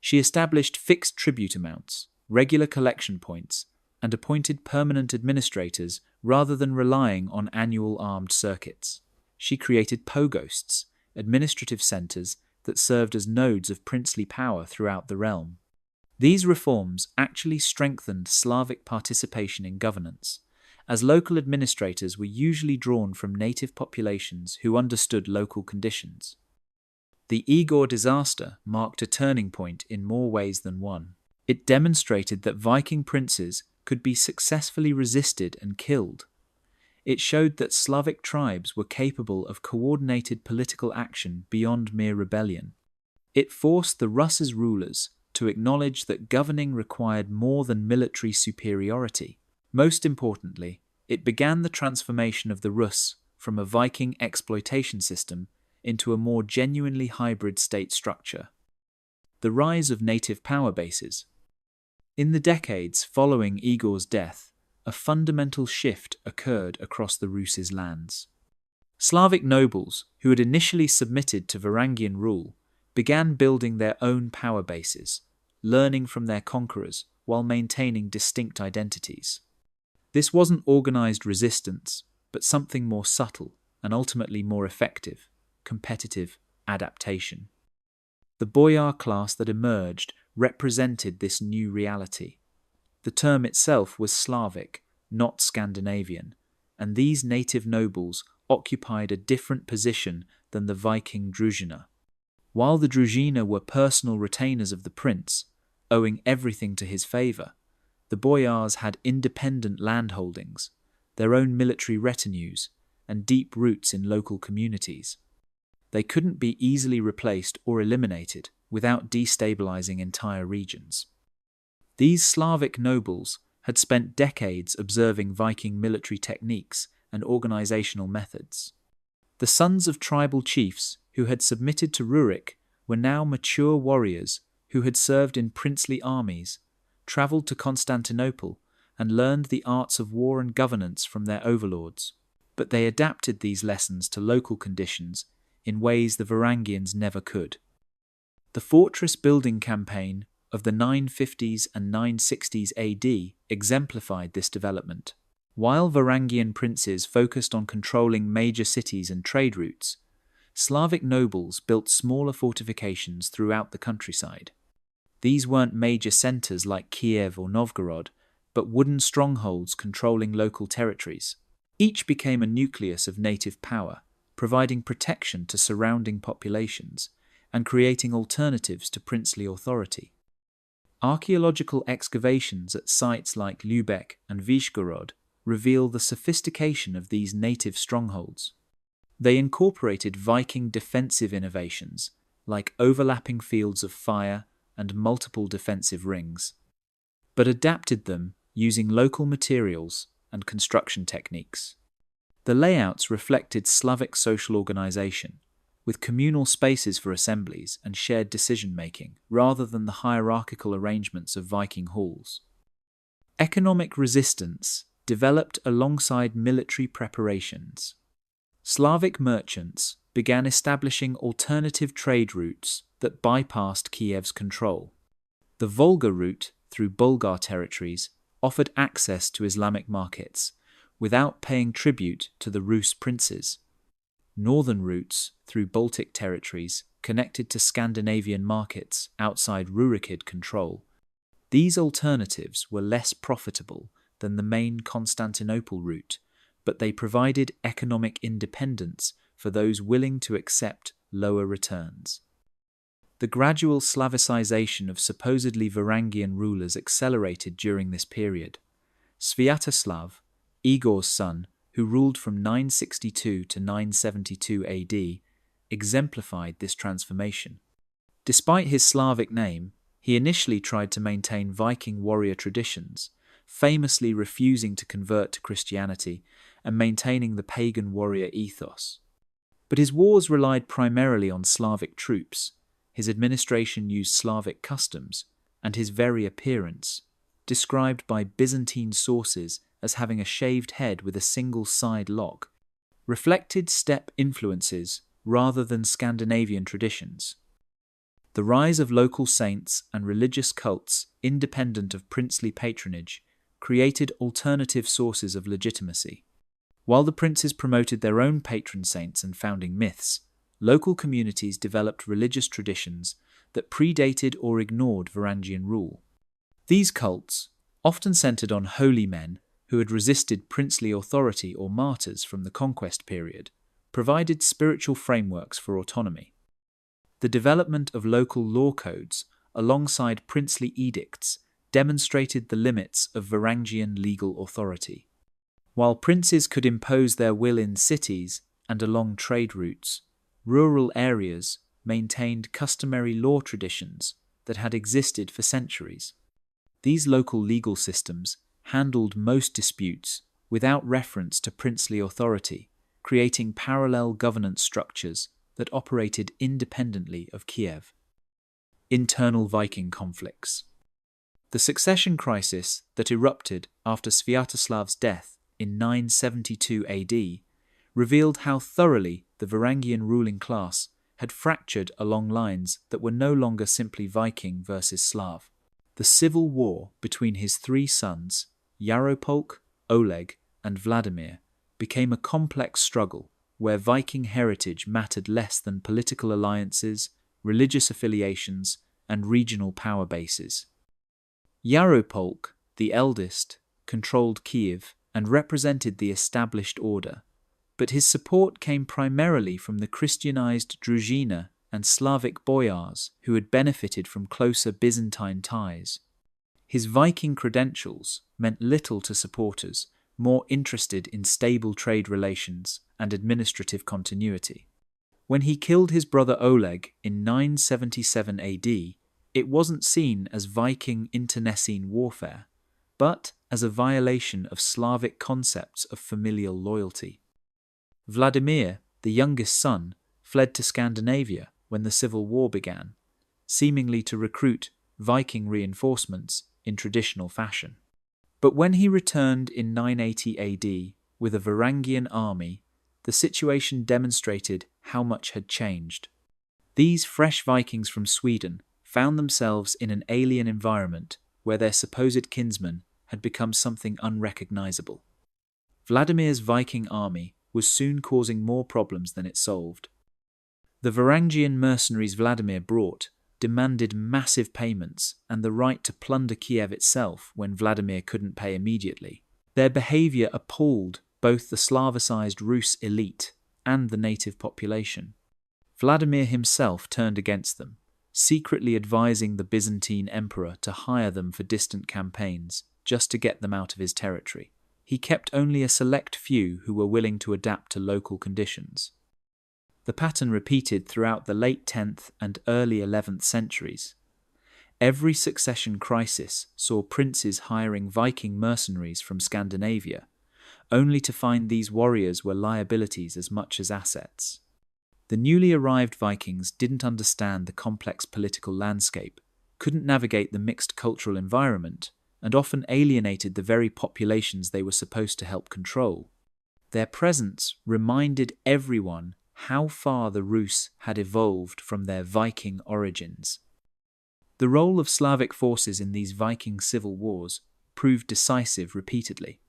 A: She established fixed tribute amounts, regular collection points, and appointed permanent administrators rather than relying on annual armed circuits. She created pogosts, administrative centres that served as nodes of princely power throughout the realm. These reforms actually strengthened Slavic participation in governance, as local administrators were usually drawn from native populations who understood local conditions. The Igor disaster marked a turning point in more ways than one. It demonstrated that Viking princes could be successfully resisted and killed. It showed that Slavic tribes were capable of coordinated political action beyond mere rebellion. It forced the Rus's rulers to acknowledge that governing required more than military superiority. Most importantly, it began the transformation of the Rus from a Viking exploitation system into a more genuinely hybrid state structure. The rise of native power bases. In the decades following Igor's death, a fundamental shift occurred across the Rus' lands. Slavic nobles, who had initially submitted to Varangian rule, began building their own power bases, learning from their conquerors while maintaining distinct identities. This wasn't organized resistance, but something more subtle and ultimately more effective: competitive adaptation. The boyar class that emerged represented this new reality. The term itself was Slavic, not Scandinavian, and these native nobles occupied a different position than the Viking druzhina. While the druzhina were personal retainers of the prince, owing everything to his favour, the boyars had independent landholdings, their own military retinues, and deep roots in local communities. They couldn't be easily replaced or eliminated without destabilizing entire regions. These Slavic nobles had spent decades observing Viking military techniques and organizational methods. The sons of tribal chiefs who had submitted to Rurik were now mature warriors who had served in princely armies, travelled to Constantinople, and learned the arts of war and governance from their overlords. But they adapted these lessons to local conditions in ways the Varangians never could. The fortress building campaign of the 950s and 960s AD exemplified this development. While Varangian princes focused on controlling major cities and trade routes, Slavic nobles built smaller fortifications throughout the countryside. These weren't major centers like Kiev or Novgorod, but wooden strongholds controlling local territories. Each became a nucleus of native power, providing protection to surrounding populations and creating alternatives to princely authority. Archaeological excavations at sites like Lübeck and Vyshgorod reveal the sophistication of these native strongholds. They incorporated Viking defensive innovations like overlapping fields of fire and multiple defensive rings, but adapted them using local materials and construction techniques. The layouts reflected Slavic social organization, with communal spaces for assemblies and shared decision-making, rather than the hierarchical arrangements of Viking halls. Economic resistance developed alongside military preparations. Slavic merchants began establishing alternative trade routes that bypassed Kiev's control. The Volga route through Bulgar territories offered access to Islamic markets without paying tribute to the Rus princes. Northern routes through Baltic territories connected to Scandinavian markets outside Rurikid control. These alternatives were less profitable than the main Constantinople route, but they provided economic independence for those willing to accept lower returns. The gradual Slavicization of supposedly Varangian rulers accelerated during this period. Sviatoslav, Igor's son, who ruled from 962 to 972 AD, exemplified this transformation. Despite his Slavic name, he initially tried to maintain Viking warrior traditions, famously refusing to convert to Christianity and maintaining the pagan warrior ethos. But his wars relied primarily on Slavic troops. His administration used Slavic customs, and his very appearance, described by Byzantine sources as having a shaved head with a single side lock, reflected steppe influences rather than Scandinavian traditions. The rise of local saints and religious cults independent of princely patronage created alternative sources of legitimacy. While the princes promoted their own patron saints and founding myths, local communities developed religious traditions that predated or ignored Varangian rule. These cults, often centered on holy men who had resisted princely authority or martyrs from the conquest period, provided spiritual frameworks for autonomy. The development of local law codes alongside princely edicts, demonstrated the limits of Varangian legal authority. While princes could impose their will in cities and along trade routes, rural areas maintained customary law traditions that had existed for centuries. These local legal systems handled most disputes without reference to princely authority, creating parallel governance structures that operated independently of Kiev. Internal Viking conflicts. The succession crisis that erupted after Sviatoslav's death in 972 AD revealed how thoroughly the Varangian ruling class had fractured along lines that were no longer simply Viking versus Slav. The civil war between his three sons, Yaropolk, Oleg, and Vladimir, became a complex struggle where Viking heritage mattered less than political alliances, religious affiliations, and regional power bases. Yaropolk, the eldest, controlled Kiev and represented the established order, but his support came primarily from the Christianized Druzhina and Slavic boyars who had benefited from closer Byzantine ties. His Viking credentials meant little to supporters more interested in stable trade relations and administrative continuity. When he killed his brother Oleg in 977 AD, it wasn't seen as Viking internecine warfare, but as a violation of Slavic concepts of familial loyalty. Vladimir, the youngest son, fled to Scandinavia when the Civil War began, seemingly to recruit Viking reinforcements in traditional fashion. But when he returned in 980 AD with a Varangian army, the situation demonstrated how much had changed. These fresh Vikings from Sweden found themselves in an alien environment where their supposed kinsmen had become something unrecognizable. Vladimir's Viking army was soon causing more problems than it solved. The Varangian mercenaries Vladimir brought demanded massive payments and the right to plunder Kiev itself when Vladimir couldn't pay immediately. Their behavior appalled both the Slavicized Rus elite and the native population. Vladimir himself turned against them, secretly advising the Byzantine emperor to hire them for distant campaigns just to get them out of his territory. He kept only a select few who were willing to adapt to local conditions. The pattern repeated throughout the late 10th and early 11th centuries. Every succession crisis saw princes hiring Viking mercenaries from Scandinavia, only to find these warriors were liabilities as much as assets. The newly arrived Vikings didn't understand the complex political landscape, couldn't navigate the mixed cultural environment, and often alienated the very populations they were supposed to help control. Their presence reminded everyone how far the Rus had evolved from their Viking origins. The role of Slavic forces in these Viking civil wars proved decisive repeatedly.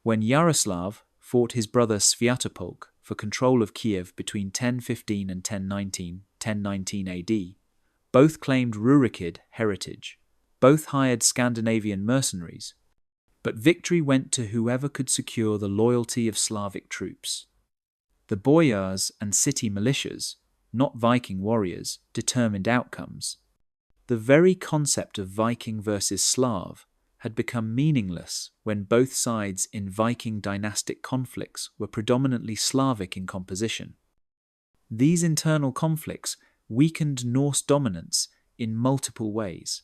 A: When Yaroslav fought his brother Sviatopolk for control of Kiev between 1015 and 1019 AD, both claimed Rurikid heritage. Both hired Scandinavian mercenaries, but victory went to whoever could secure the loyalty of Slavic troops. The boyars and city militias, not Viking warriors, determined outcomes. The very concept of Viking versus Slav had become meaningless when both sides in Viking dynastic conflicts were predominantly Slavic in composition. These internal conflicts weakened Norse dominance in multiple ways.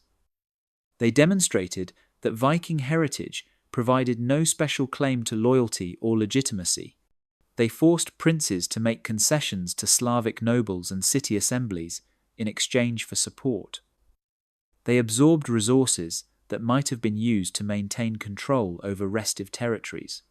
A: They demonstrated that Viking heritage provided no special claim to loyalty or legitimacy. They forced princes to make concessions to Slavic nobles and city assemblies in exchange for support. They absorbed resources that might have been used to maintain control over restive territories.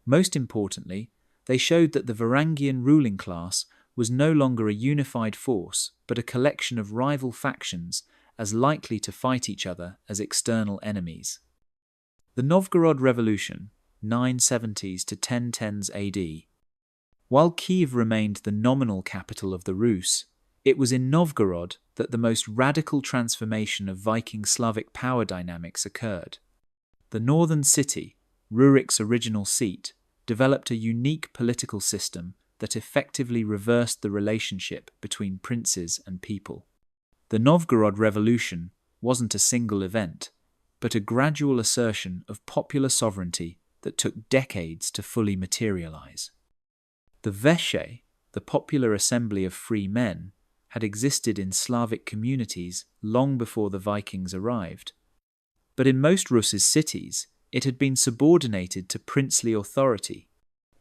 A: Most importantly, they showed that the Varangian ruling class was no longer a unified force, but a collection of rival factions as likely to fight each other as external enemies. The Novgorod Revolution, 970s to 1010s AD. While Kiev remained the nominal capital of the Rus, it was in Novgorod that the most radical transformation of Viking Slavic power dynamics occurred. The northern city, Rurik's original seat, developed a unique political system that effectively reversed the relationship between princes and people. The Novgorod Revolution wasn't a single event, but a gradual assertion of popular sovereignty that took decades to fully materialize. The Veshe, the popular assembly of free men, had existed in Slavic communities long before the Vikings arrived. But in most Rus' cities, it had been subordinated to princely authority.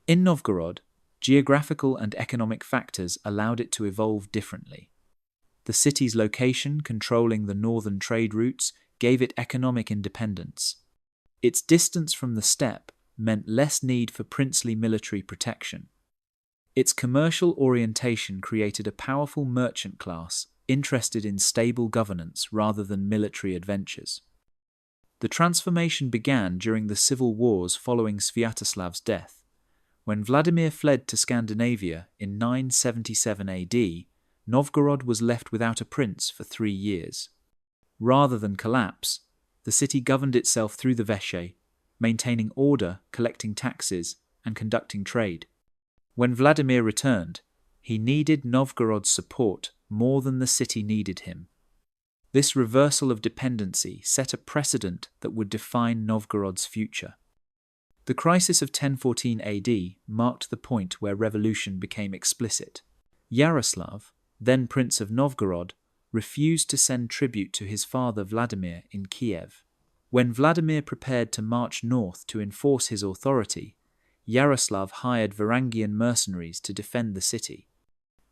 A: In Novgorod, geographical and economic factors allowed it to evolve differently. The city's location controlling the northern trade routes gave it economic independence. Its distance from the steppe meant less need for princely military protection. Its commercial orientation created a powerful merchant class interested in stable governance rather than military adventures. The transformation began during the civil wars following Sviatoslav's death. When Vladimir fled to Scandinavia in 977 AD, Novgorod was left without a prince for 3 years. Rather than collapse, the city governed itself through the Veshe, maintaining order, collecting taxes, and conducting trade. When Vladimir returned, he needed Novgorod's support more than the city needed him. This reversal of dependency set a precedent that would define Novgorod's future. The crisis of 1014 AD marked the point where revolution became explicit. Yaroslav, then Prince of Novgorod, refused to send tribute to his father Vladimir in Kiev. When Vladimir prepared to march north to enforce his authority, Yaroslav hired Varangian mercenaries to defend the city.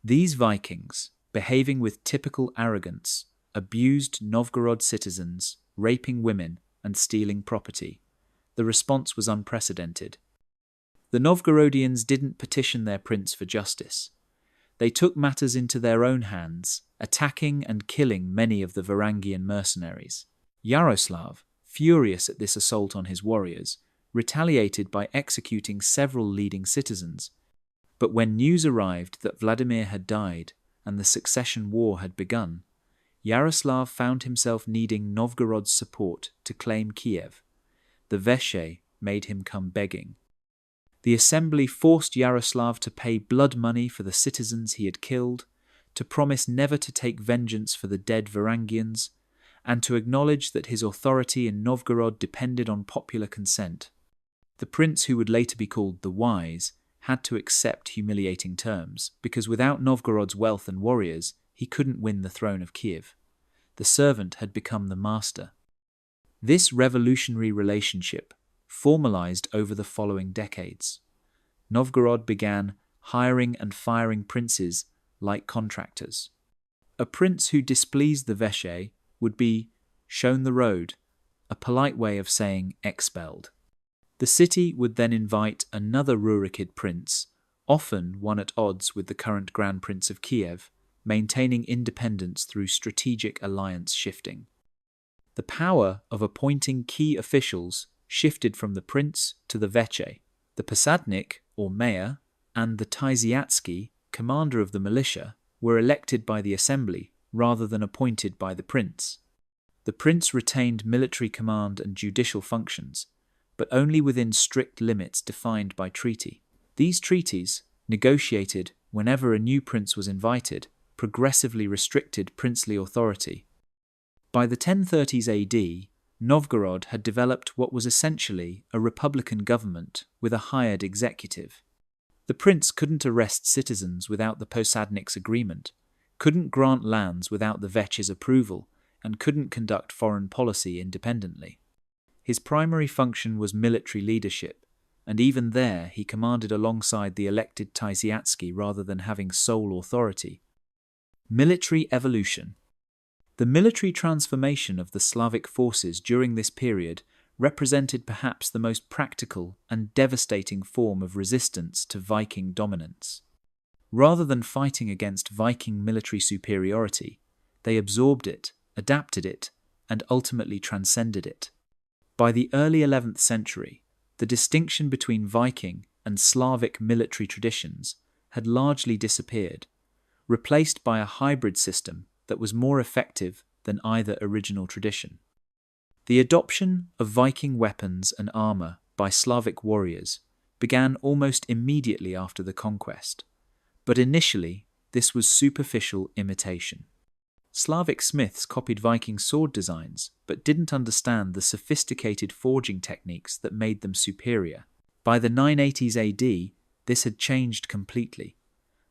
A: These Vikings, behaving with typical arrogance, abused Novgorod citizens, raping women and stealing property. The response was unprecedented. The Novgorodians didn't petition their prince for justice. They took matters into their own hands, attacking and killing many of the Varangian mercenaries. Yaroslav, furious at this assault on his warriors, retaliated by executing several leading citizens. But when news arrived that Vladimir had died and the succession war had begun, Yaroslav found himself needing Novgorod's support to claim Kiev. The Veshe made him come begging. The assembly forced Yaroslav to pay blood money for the citizens he had killed, to promise never to take vengeance for the dead Varangians, and to acknowledge that his authority in Novgorod depended on popular consent. The prince, who would later be called the Wise, had to accept humiliating terms, because without Novgorod's wealth and warriors, he couldn't win the throne of Kiev. The servant had become the master. This revolutionary relationship formalized over the following decades. Novgorod began hiring and firing princes like contractors. A prince who displeased the Veshe would be shown the road, a polite way of saying expelled. The city would then invite another Rurikid prince, often one at odds with the current Grand Prince of Kiev, maintaining independence through strategic alliance shifting. The power of appointing key officials shifted from the prince to the Veche. The Posadnik, or mayor, and the Tyziatsky, commander of the militia, were elected by the assembly rather than appointed by the prince. The prince retained military command and judicial functions, but only within strict limits defined by treaty. These treaties, negotiated whenever a new prince was invited, progressively restricted princely authority. By the 1030s AD, Novgorod had developed what was essentially a republican government with a hired executive. The prince couldn't arrest citizens without the Posadnik's agreement, couldn't grant lands without the Veche's approval, and couldn't conduct foreign policy independently. His primary function was military leadership, and even there he commanded alongside the elected Tyziatsky rather than having sole authority. Military evolution. The military transformation of the Slavic forces during this period represented perhaps the most practical and devastating form of resistance to Viking dominance. Rather than fighting against Viking military superiority, they absorbed it, adapted it, and ultimately transcended it. By the early 11th century, the distinction between Viking and Slavic military traditions had largely disappeared, replaced by a hybrid system that was more effective than either original tradition. The adoption of Viking weapons and armour by Slavic warriors began almost immediately after the conquest, but initially this was superficial imitation. Slavic smiths copied Viking sword designs, but didn't understand the sophisticated forging techniques that made them superior. By the 980s AD, this had changed completely.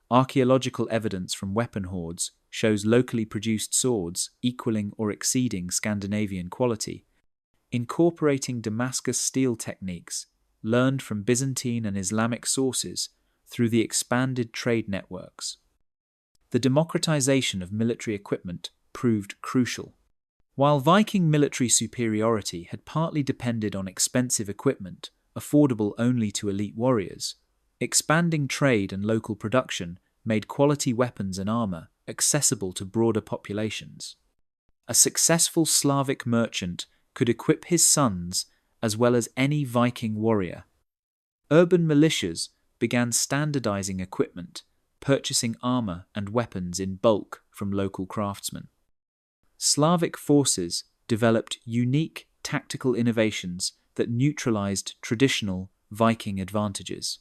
A: Archaeological evidence from weapon hoards shows locally produced swords equaling or exceeding Scandinavian quality, incorporating Damascus steel techniques learned from Byzantine and Islamic sources through the expanded trade networks. The democratization of military equipment proved crucial. While Viking military superiority had partly depended on expensive equipment, affordable only to elite warriors, expanding trade and local production made quality weapons and armor accessible to broader populations. A successful Slavic merchant could equip his sons as well as any Viking warrior. Urban militias began standardizing equipment, purchasing armor and weapons in bulk from local craftsmen. Slavic forces developed unique tactical innovations that neutralized traditional Viking advantages.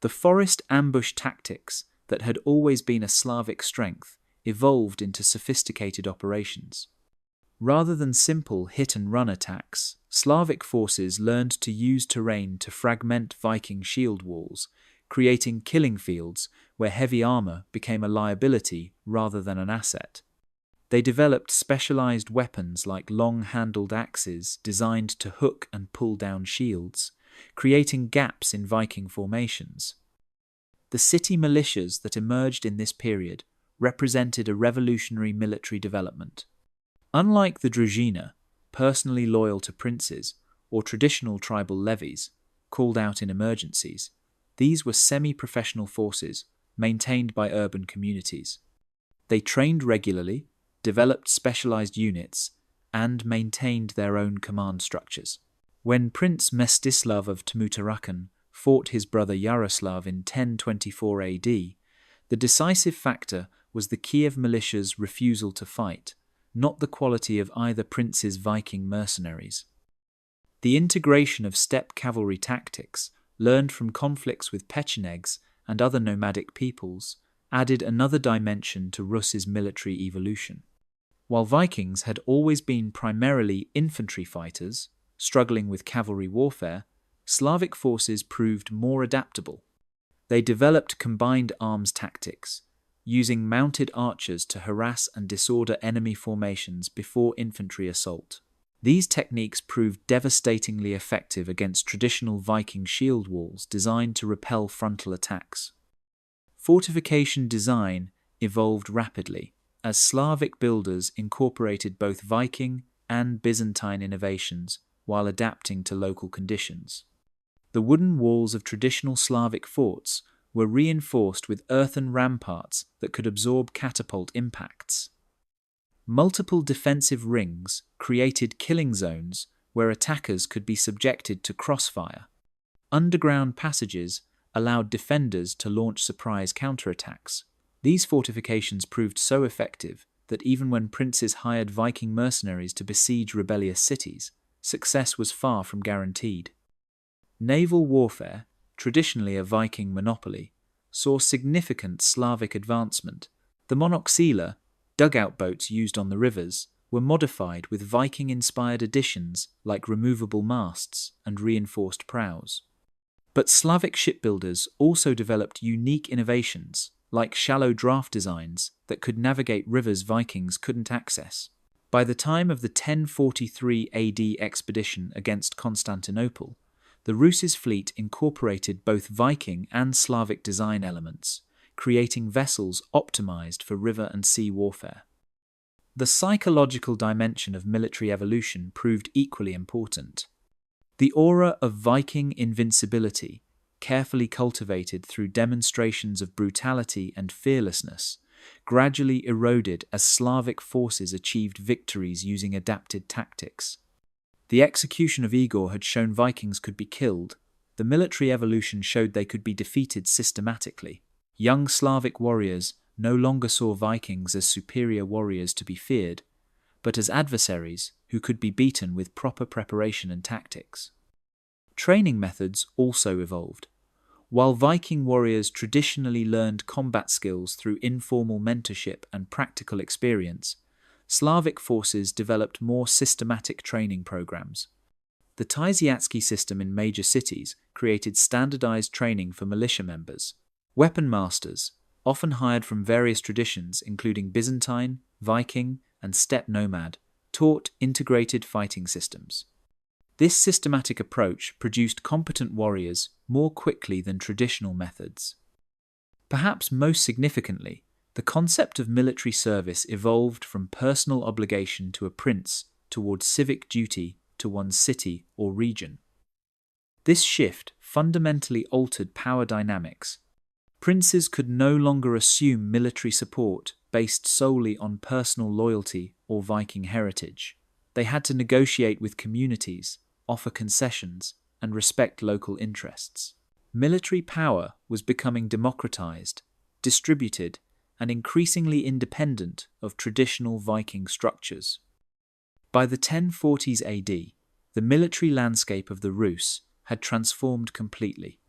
A: The forest ambush tactics that had always been a Slavic strength evolved into sophisticated operations. Rather than simple hit-and-run attacks, Slavic forces learned to use terrain to fragment Viking shield walls, creating killing fields where heavy armor became a liability rather than an asset. They developed specialized weapons like long-handled axes designed to hook and pull down shields, creating gaps in Viking formations. The city militias that emerged in this period represented a revolutionary military development. Unlike the Drevlians, personally loyal to princes, or traditional tribal levies, called out in emergencies, these were semi-professional forces maintained by urban communities. They trained regularly, developed specialized units, and maintained their own command structures. When Prince Mstislav of Tmutarakan fought his brother Yaroslav in 1024 AD, the decisive factor was the Kiev militia's refusal to fight, not the quality of either prince's Viking mercenaries. The integration of steppe cavalry tactics, learned from conflicts with Pechenegs and other nomadic peoples, added another dimension to Rus's military evolution. While Vikings had always been primarily infantry fighters, struggling with cavalry warfare, Slavic forces proved more adaptable. They developed combined arms tactics, using mounted archers to harass and disorder enemy formations before infantry assault. These techniques proved devastatingly effective against traditional Viking shield walls designed to repel frontal attacks. Fortification design evolved rapidly, as Slavic builders incorporated both Viking and Byzantine innovations while adapting to local conditions. The wooden walls of traditional Slavic forts were reinforced with earthen ramparts that could absorb catapult impacts. Multiple defensive rings created killing zones where attackers could be subjected to crossfire. Underground passages allowed defenders to launch surprise counterattacks. These fortifications proved so effective that even when princes hired Viking mercenaries to besiege rebellious cities, success was far from guaranteed. Naval warfare, traditionally a Viking monopoly, saw significant Slavic advancement. The monoxila, dugout boats used on the rivers, were modified with Viking-inspired additions like removable masts and reinforced prows. But Slavic shipbuilders also developed unique innovations, like shallow draft designs that could navigate rivers Vikings couldn't access. By the time of the 1043 AD expedition against Constantinople, the Rus's fleet incorporated both Viking and Slavic design elements, creating vessels optimized for river and sea warfare. The psychological dimension of military evolution proved equally important. The aura of Viking invincibility, carefully cultivated through demonstrations of brutality and fearlessness, gradually eroded as Slavic forces achieved victories using adapted tactics. The execution of Igor had shown Vikings could be killed. The military evolution showed they could be defeated systematically. Young Slavic warriors no longer saw Vikings as superior warriors to be feared, but as adversaries who could be beaten with proper preparation and tactics. Training methods also evolved. While Viking warriors traditionally learned combat skills through informal mentorship and practical experience, Slavic forces developed more systematic training programs. The Tysiatsky system in major cities created standardized training for militia members. Weapon masters, often hired from various traditions including Byzantine, Viking, and steppe nomad, taught integrated fighting systems. This systematic approach produced competent warriors more quickly than traditional methods. Perhaps most significantly, the concept of military service evolved from personal obligation to a prince towards civic duty to one's city or region. This shift fundamentally altered power dynamics. Princes could no longer assume military support based solely on personal loyalty or Viking heritage. They had to negotiate with communities, offer concessions, and respect local interests. Military power was becoming democratized, distributed, and increasingly independent of traditional Viking structures. By the 1040s AD, the military landscape of the Rus had transformed completely.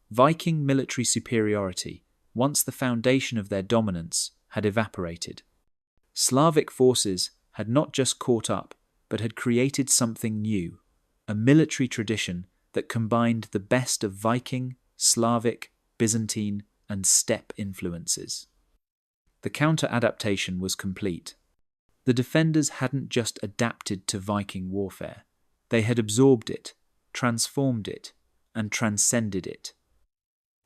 A: Viking military superiority, once the foundation of their dominance, had evaporated. Slavic forces had not just caught up, but had created something new, a military tradition that combined the best of Viking, Slavic, Byzantine, and steppe influences. The counter-adaptation was complete. The defenders hadn't just adapted to Viking warfare. They had absorbed it, transformed it, and transcended it.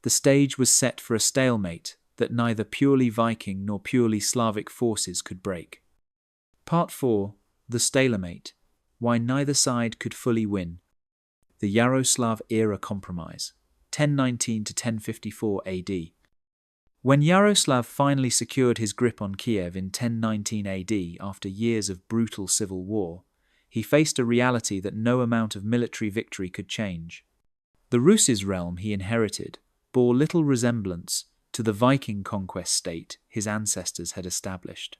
A: The stage was set for a stalemate that neither purely Viking nor purely Slavic forces could break. Part 4. The Stalemate. Why neither side could fully win. The Yaroslav-era compromise, 1019 to 1054 AD. When Yaroslav finally secured his grip on Kiev in 1019 AD after years of brutal civil war, he faced a reality that no amount of military victory could change. The Rus' realm he inherited bore little resemblance to the Viking conquest state his ancestors had established.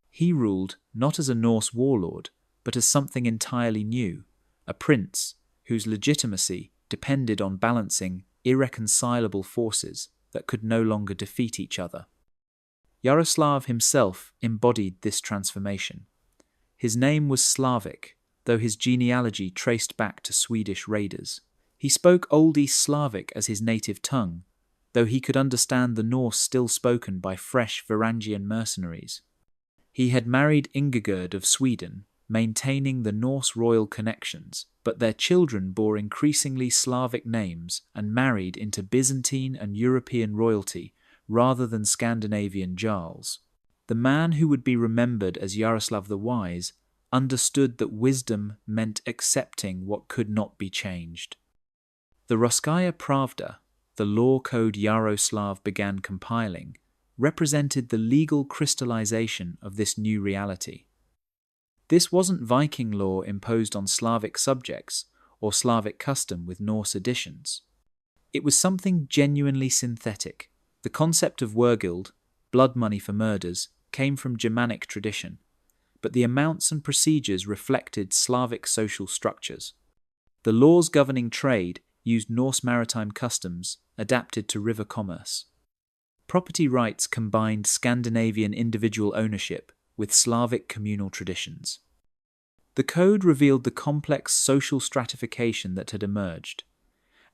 A: He ruled not as a Norse warlord, but as something entirely new, a prince whose legitimacy depended on balancing irreconcilable forces that could no longer defeat each other. Yaroslav himself embodied this transformation. His name was Slavic, though his genealogy traced back to Swedish raiders. He spoke Old East Slavic as his native tongue, though he could understand the Norse still spoken by fresh Varangian mercenaries. He had married Ingigerd of Sweden, maintaining the Norse royal connections, but their children bore increasingly Slavic names and married into Byzantine and European royalty rather than Scandinavian jarls. The man who would be remembered as Yaroslav the Wise understood that wisdom meant accepting what could not be changed. The Russkaya Pravda, the law code Yaroslav began compiling, represented the legal crystallization of this new reality. This wasn't Viking law imposed on Slavic subjects or Slavic custom with Norse additions. It was something genuinely synthetic. The concept of wergild, blood money for murders, came from Germanic tradition, but the amounts and procedures reflected Slavic social structures. The laws governing trade used Norse maritime customs adapted to river commerce. Property rights combined Scandinavian individual ownership with Slavic communal traditions. The code revealed the complex social stratification that had emerged.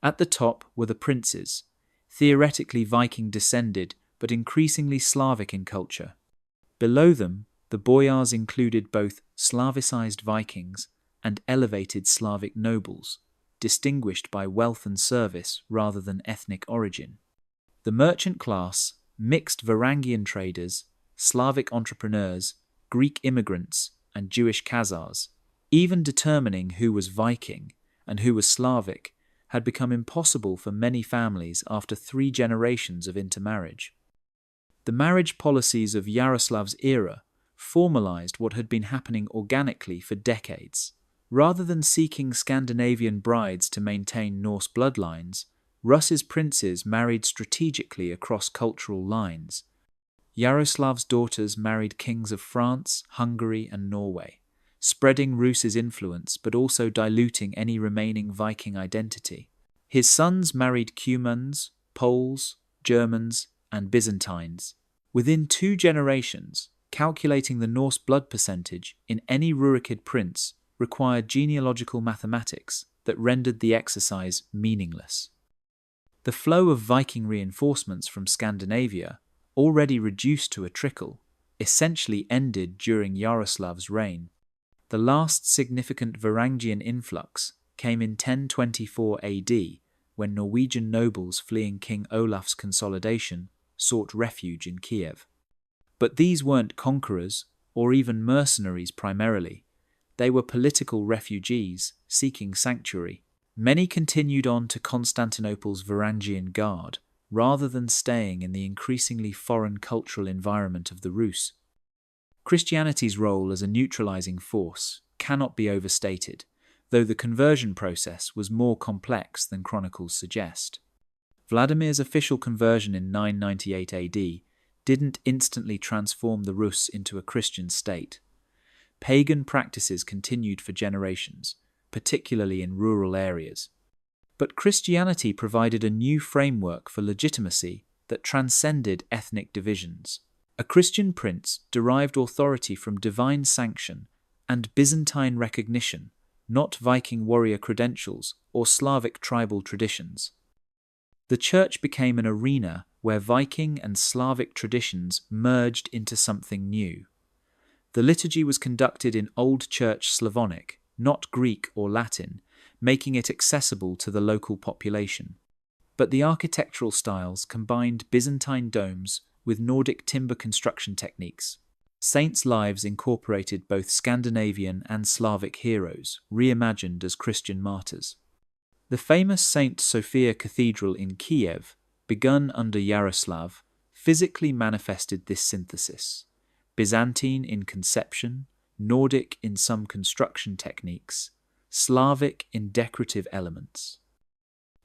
A: At the top were the princes, theoretically Viking descended but increasingly Slavic in culture. Below them, the boyars included both Slavicized Vikings and elevated Slavic nobles, distinguished by wealth and service rather than ethnic origin. The merchant class, mixed Varangian traders, Slavic entrepreneurs, Greek immigrants, and Jewish Khazars, even determining who was Viking and who was Slavic, had become impossible for many families after 3 generations of intermarriage. The marriage policies of Yaroslav's era formalized what had been happening organically for decades. Rather than seeking Scandinavian brides to maintain Norse bloodlines, Rus's princes married strategically across cultural lines. Yaroslav's daughters married kings of France, Hungary, and Norway, spreading Rus's influence but also diluting any remaining Viking identity. His sons married Cumans, Poles, Germans, and Byzantines. Within 2 generations, calculating the Norse blood percentage in any Rurikid prince required genealogical mathematics that rendered the exercise meaningless. The flow of Viking reinforcements from Scandinavia, already reduced to a trickle, essentially ended during Yaroslav's reign. The last significant Varangian influx came in 1024 AD, when Norwegian nobles fleeing King Olaf's consolidation sought refuge in Kiev. But these weren't conquerors or even mercenaries primarily. They were political refugees seeking sanctuary. Many continued on to Constantinople's Varangian Guard, rather than staying in the increasingly foreign cultural environment of the Rus. Christianity's role as a neutralizing force cannot be overstated, though the conversion process was more complex than chronicles suggest. Vladimir's official conversion in 998 AD didn't instantly transform the Rus into a Christian state. Pagan practices continued for generations, particularly in rural areas. But Christianity provided a new framework for legitimacy that transcended ethnic divisions. A Christian prince derived authority from divine sanction and Byzantine recognition, not Viking warrior credentials or Slavic tribal traditions. The church became an arena where Viking and Slavic traditions merged into something new. The liturgy was conducted in Old Church Slavonic, not Greek or Latin, making it accessible to the local population. But the architectural styles combined Byzantine domes with Nordic timber construction techniques. Saints' lives incorporated both Scandinavian and Slavic heroes, reimagined as Christian martyrs. The famous St. Sophia Cathedral in Kiev, begun under Yaroslav, physically manifested this synthesis. Byzantine in conception, Nordic in some construction techniques, Slavic in decorative elements.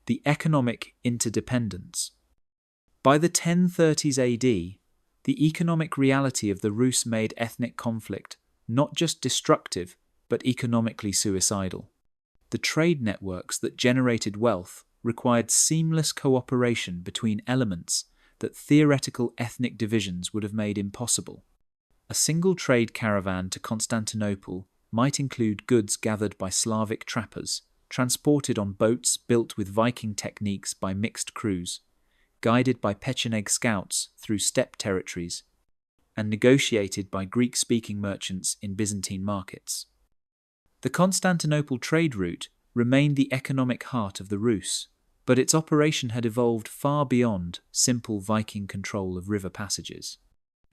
A: The economic interdependence. By the 1030s AD, the economic reality of the Rus made ethnic conflict not just destructive, but economically suicidal. The trade networks that generated wealth required seamless cooperation between elements that theoretical ethnic divisions would have made impossible. A single trade caravan to Constantinople might include goods gathered by Slavic trappers, transported on boats built with Viking techniques by mixed crews, guided by Pecheneg scouts through steppe territories, and negotiated by Greek-speaking merchants in Byzantine markets. The Constantinople trade route remained the economic heart of the Rus, but its operation had evolved far beyond simple Viking control of river passages.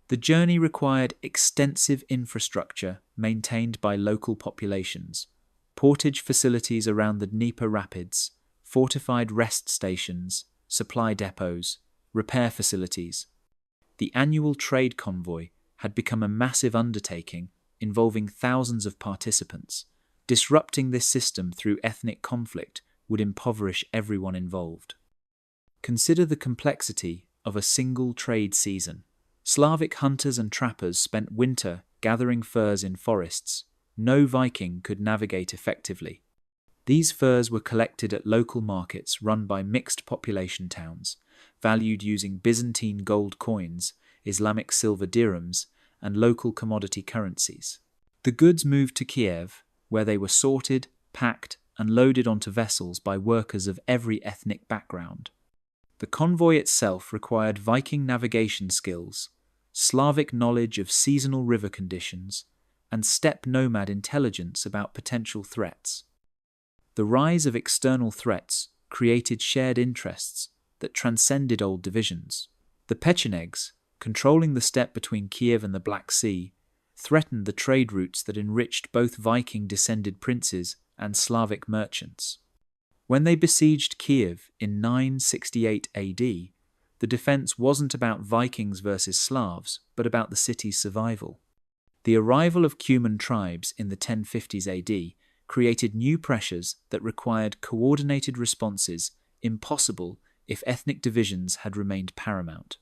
A: The journey required extensive infrastructure maintained by local populations, portage facilities around the Dnieper rapids, fortified rest stations, supply depots, repair facilities. The annual trade convoy had become a massive undertaking involving thousands of participants. Disrupting this system through ethnic conflict would impoverish everyone involved. Consider the complexity of a single trade season. Slavic hunters and trappers spent winter gathering furs in forests no Viking could navigate effectively. These furs were collected at local markets run by mixed population towns, valued using Byzantine gold coins, Islamic silver dirhams, and local commodity currencies. The goods moved to Kiev, where they were sorted, packed, and loaded onto vessels by workers of every ethnic background. The convoy itself required Viking navigation skills, Slavic knowledge of seasonal river conditions, and steppe nomad intelligence about potential threats. The rise of external threats created shared interests that transcended old divisions. The Pechenegs, controlling the steppe between Kiev and the Black Sea, threatened the trade routes that enriched both Viking-descended princes and Slavic merchants. When they besieged Kiev in 968 AD, the defense wasn't about Vikings versus Slavs, but about the city's survival. The arrival of Cuman tribes in the 1050s AD created new pressures that required coordinated responses impossible if ethnic divisions had remained paramount.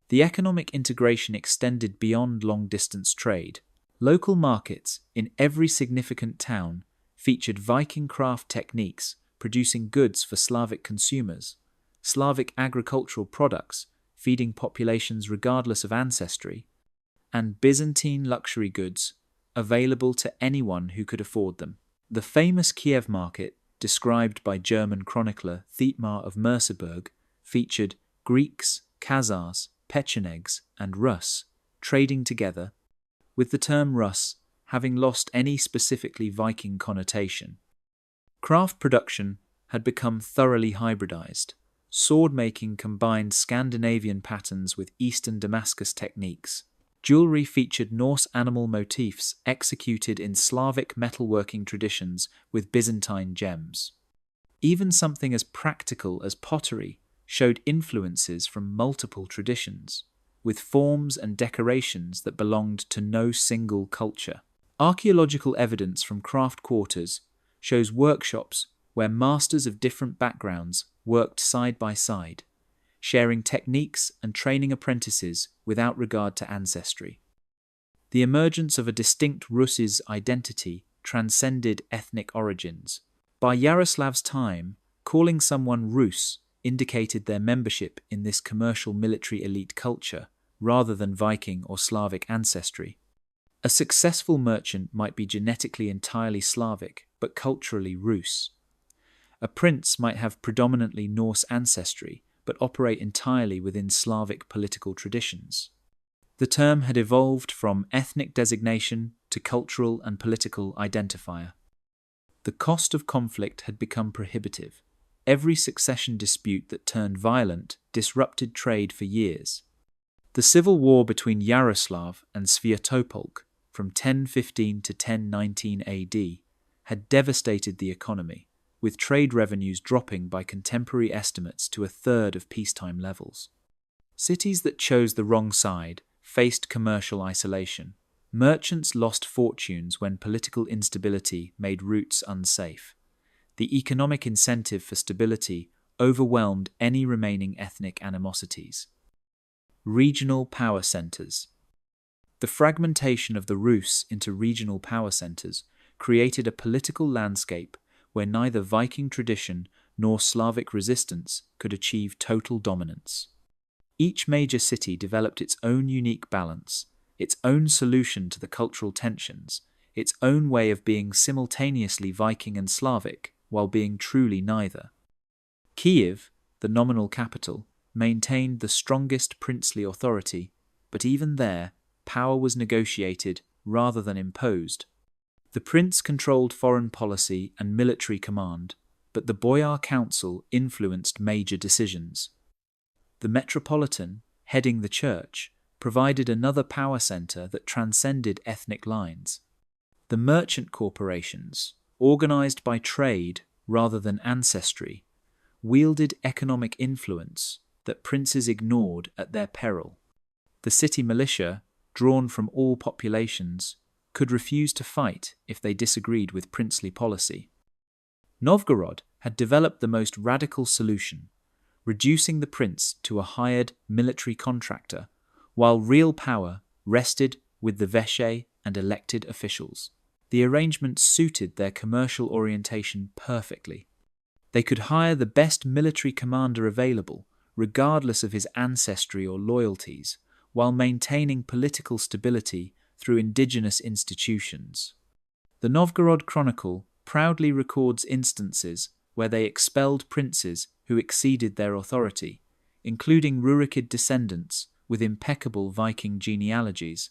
A: The economic integration extended beyond long-distance trade. Local markets in every significant town featured Viking craft techniques producing goods for Slavic consumers, Slavic agricultural products feeding populations regardless of ancestry, and Byzantine luxury goods available to anyone who could afford them. The famous Kiev market, described by German chronicler Thietmar of Merseburg, featured Greeks, Khazars, Pechenegs, and Rus trading together, with the term Rus having lost any specifically Viking connotation. Craft production had become thoroughly hybridized. Sword-making combined Scandinavian patterns with Eastern Damascus techniques. Jewelry featured Norse animal motifs executed in Slavic metalworking traditions with Byzantine gems. Even something as practical as pottery showed influences from multiple traditions, with forms and decorations that belonged to no single culture. Archaeological evidence from craft quarters shows workshops where masters of different backgrounds worked side by side, sharing techniques and training apprentices without regard to ancestry. The emergence of a distinct Rus's identity transcended ethnic origins. By Yaroslav's time, calling someone Rus indicated their membership in this commercial military elite culture rather than Viking or Slavic ancestry. A successful merchant might be genetically entirely Slavic, but culturally Rus. A prince might have predominantly Norse ancestry, but operate entirely within Slavic political traditions. The term had evolved from ethnic designation to cultural and political identifier. The cost of conflict had become prohibitive. Every succession dispute that turned violent disrupted trade for years. The civil war between Yaroslav and Sviatopolk from 1015 to 1019 AD had devastated the economy, with trade revenues dropping by contemporary estimates to a third of peacetime levels. Cities that chose the wrong side faced commercial isolation. Merchants lost fortunes when political instability made routes unsafe. The economic incentive for stability overwhelmed any remaining ethnic animosities. Regional power centers. The fragmentation of the Rus into regional power centers created a political landscape where neither Viking tradition nor Slavic resistance could achieve total dominance. Each major city developed its own unique balance, its own solution to the cultural tensions, its own way of being simultaneously Viking and Slavic while being truly neither. Kiev, the nominal capital, maintained the strongest princely authority, but even there, power was negotiated rather than imposed. The prince controlled foreign policy and military command, but the Boyar Council influenced major decisions. The metropolitan, heading the church, provided another power center that transcended ethnic lines. The merchant corporations, organized by trade rather than ancestry, wielded economic influence that princes ignored at their peril. The city militia, drawn from all populations, could refuse to fight if they disagreed with princely policy. Novgorod had developed the most radical solution, reducing the prince to a hired military contractor, while real power rested with the veshe and elected officials. The arrangement suited their commercial orientation perfectly. They could hire the best military commander available, regardless of his ancestry or loyalties, while maintaining political stability through indigenous institutions. The Novgorod Chronicle proudly records instances where they expelled princes who exceeded their authority, including Rurikid descendants with impeccable Viking genealogies.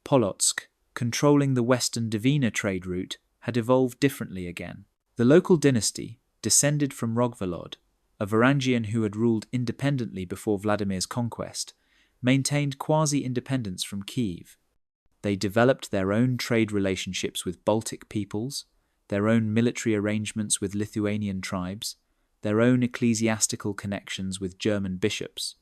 A: Polotsk, controlling the western Dvina trade route, had evolved differently again. The local dynasty, descended from Rogvolod, a Varangian who had ruled independently before Vladimir's conquest, maintained quasi-independence from Kiev. They developed their own trade relationships with Baltic peoples, their own military arrangements with Lithuanian tribes, their own ecclesiastical connections with German bishops.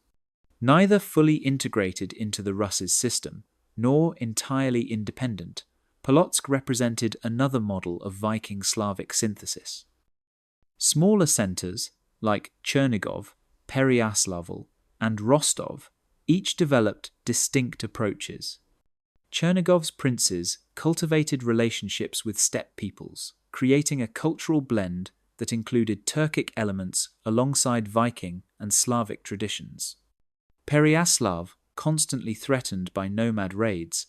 A: Neither fully integrated into the Russ's system, nor entirely independent, Polotsk represented another model of Viking Slavic synthesis. Smaller centers, like Chernigov, Pereaslavl, and Rostov, each developed distinct approaches. Chernigov's princes cultivated relationships with steppe peoples, creating a cultural blend that included Turkic elements alongside Viking and Slavic traditions. Pereyaslav, constantly threatened by nomad raids,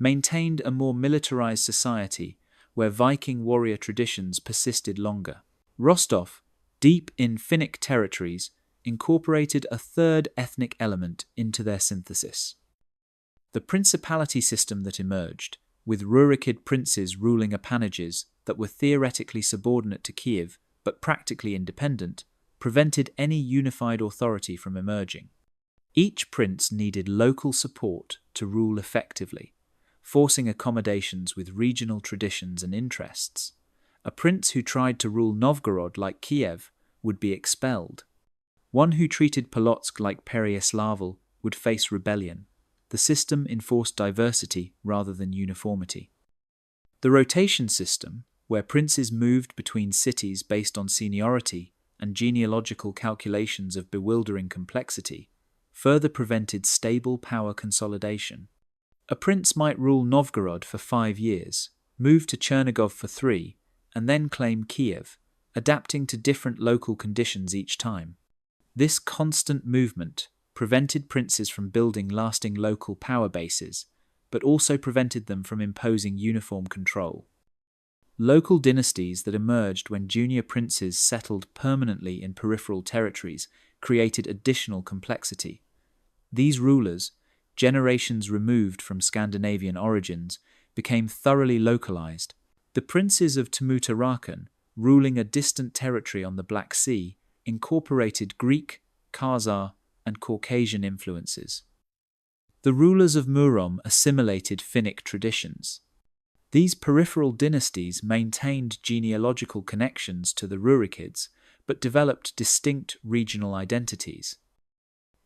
A: maintained a more militarized society where Viking warrior traditions persisted longer. Rostov, deep in Finnic territories, incorporated a third ethnic element into their synthesis. The principality system that emerged, with Rurikid princes ruling appanages that were theoretically subordinate to Kiev but practically independent, prevented any unified authority from emerging. Each prince needed local support to rule effectively, forcing accommodations with regional traditions and interests. A prince who tried to rule Novgorod like Kiev would be expelled. One who treated Polotsk like Pereyaslav would face rebellion. The system enforced diversity rather than uniformity. The rotation system, where princes moved between cities based on seniority and genealogical calculations of bewildering complexity, further prevented stable power consolidation. A prince might rule Novgorod for 5 years, move to Chernigov for 3, and then claim Kiev, adapting to different local conditions each time. This constant movement prevented princes from building lasting local power bases, but also prevented them from imposing uniform control. Local dynasties that emerged when junior princes settled permanently in peripheral territories created additional complexity. These rulers, generations removed from Scandinavian origins, became thoroughly localized. The princes of Temutarakan, ruling a distant territory on the Black Sea, incorporated Greek, Khazar, and Caucasian influences. The rulers of Murom assimilated Finnic traditions. These peripheral dynasties maintained genealogical connections to the Rurikids, but developed distinct regional identities.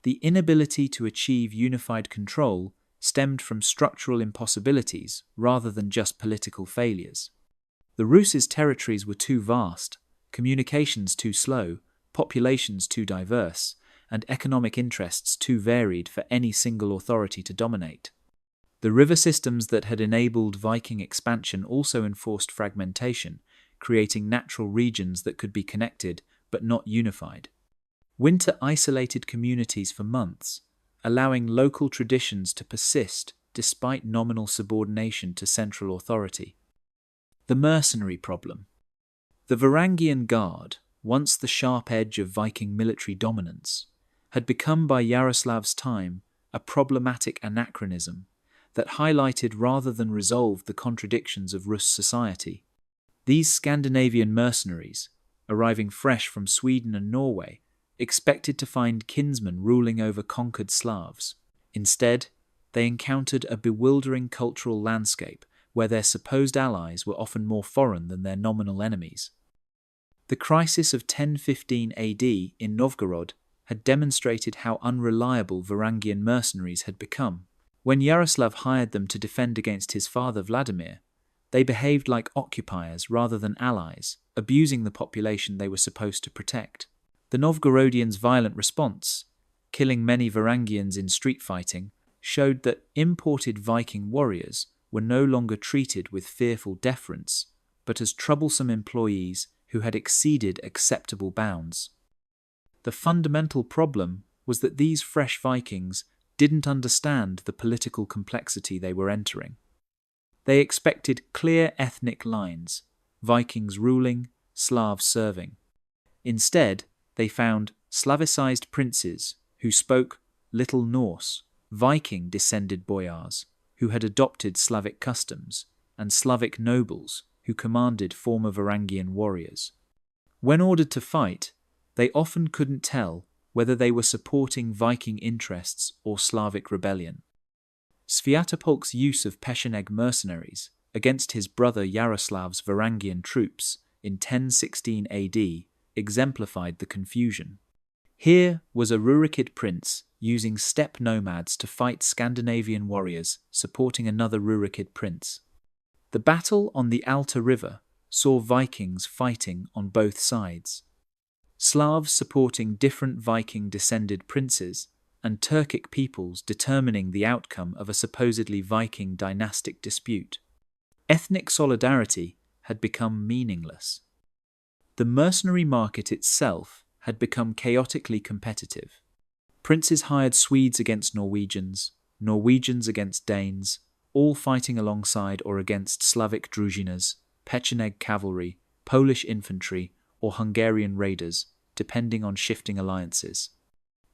A: The inability to achieve unified control stemmed from structural impossibilities rather than just political failures. The Rus' territories were too vast, communications too slow, populations too diverse, and economic interests too varied for any single authority to dominate. The river systems that had enabled Viking expansion also enforced fragmentation, creating natural regions that could be connected but not unified. Winter isolated communities for months, allowing local traditions to persist despite nominal subordination to central authority. The mercenary problem. The Varangian Guard, once the sharp edge of Viking military dominance, had become by Yaroslav's time a problematic anachronism that highlighted rather than resolved the contradictions of Rus society. These Scandinavian mercenaries, arriving fresh from Sweden and Norway, expected to find kinsmen ruling over conquered Slavs. Instead, they encountered a bewildering cultural landscape where their supposed allies were often more foreign than their nominal enemies. The crisis of 1015 AD in Novgorod had demonstrated how unreliable Varangian mercenaries had become. When Yaroslav hired them to defend against his father Vladimir, they behaved like occupiers rather than allies, abusing the population they were supposed to protect. The Novgorodians' violent response, killing many Varangians in street fighting, showed that imported Viking warriors were no longer treated with fearful deference, but as troublesome employees who had exceeded acceptable bounds. The fundamental problem was that these fresh Vikings didn't understand the political complexity they were entering. They expected clear ethnic lines, Vikings ruling, Slavs serving. Instead, they found Slavicized princes who spoke Little Norse, Viking-descended boyars who had adopted Slavic customs, and Slavic nobles who commanded former Varangian warriors. When ordered to fight, they often couldn't tell whether they were supporting Viking interests or Slavic rebellion. Sviatopolk's use of Pecheneg mercenaries against his brother Yaroslav's Varangian troops in 1016 AD exemplified the confusion. Here was a Rurikid prince using steppe nomads to fight Scandinavian warriors supporting another Rurikid prince. The battle on the Alta River saw Vikings fighting on both sides. Slavs supporting different Viking-descended princes, and Turkic peoples determining the outcome of a supposedly Viking dynastic dispute. Ethnic solidarity had become meaningless. The mercenary market itself had become chaotically competitive. Princes hired Swedes against Norwegians, Norwegians against Danes, all fighting alongside or against Slavic družinas, Pecheneg cavalry, Polish infantry, or Hungarian raiders, depending on shifting alliances.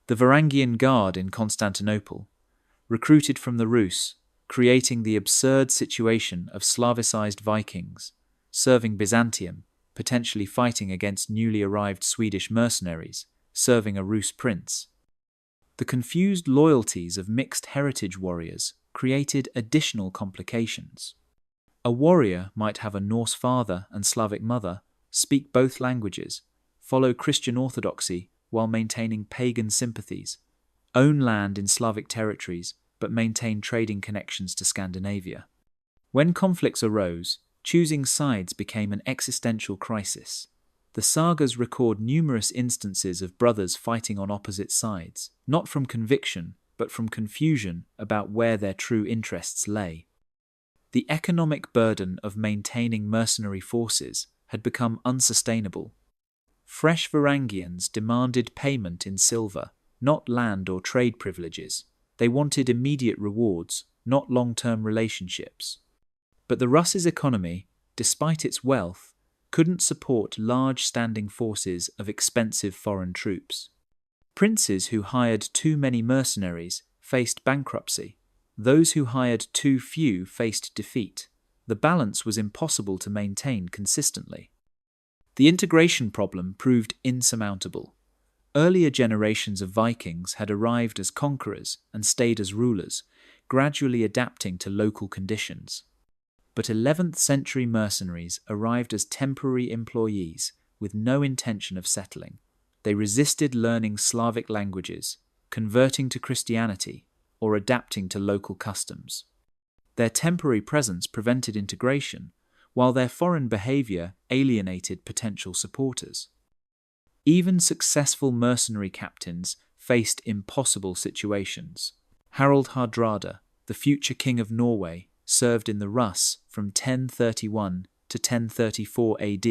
A: The Varangian Guard in Constantinople, recruited from the Rus, creating the absurd situation of Slavicized Vikings, serving Byzantium, potentially fighting against newly arrived Swedish mercenaries, serving a Rus prince. The confused loyalties of mixed heritage warriors created additional complications. A warrior might have a Norse father and Slavic mother, speak both languages, follow Christian orthodoxy while maintaining pagan sympathies, own land in Slavic territories but maintain trading connections to Scandinavia. When conflicts arose, choosing sides became an existential crisis. The sagas record numerous instances of brothers fighting on opposite sides, not from conviction, but from confusion about where their true interests lay. The economic burden of maintaining mercenary forces had become unsustainable. Fresh Varangians demanded payment in silver, not land or trade privileges. They wanted immediate rewards, not long-term relationships. But the Rus' economy, despite its wealth, couldn't support large standing forces of expensive foreign troops. Princes who hired too many mercenaries faced bankruptcy. Those who hired too few faced defeat. The balance was impossible to maintain consistently. The integration problem proved insurmountable. Earlier generations of Vikings had arrived as conquerors and stayed as rulers, gradually adapting to local conditions. But 11th century mercenaries arrived as temporary employees with no intention of settling. They resisted learning Slavic languages, converting to Christianity, or adapting to local customs. Their temporary presence prevented integration, while their foreign behavior alienated potential supporters. Even successful mercenary captains faced impossible situations. Harald Hardrada, the future king of Norway, served in the Rus from 1031 to 1034 AD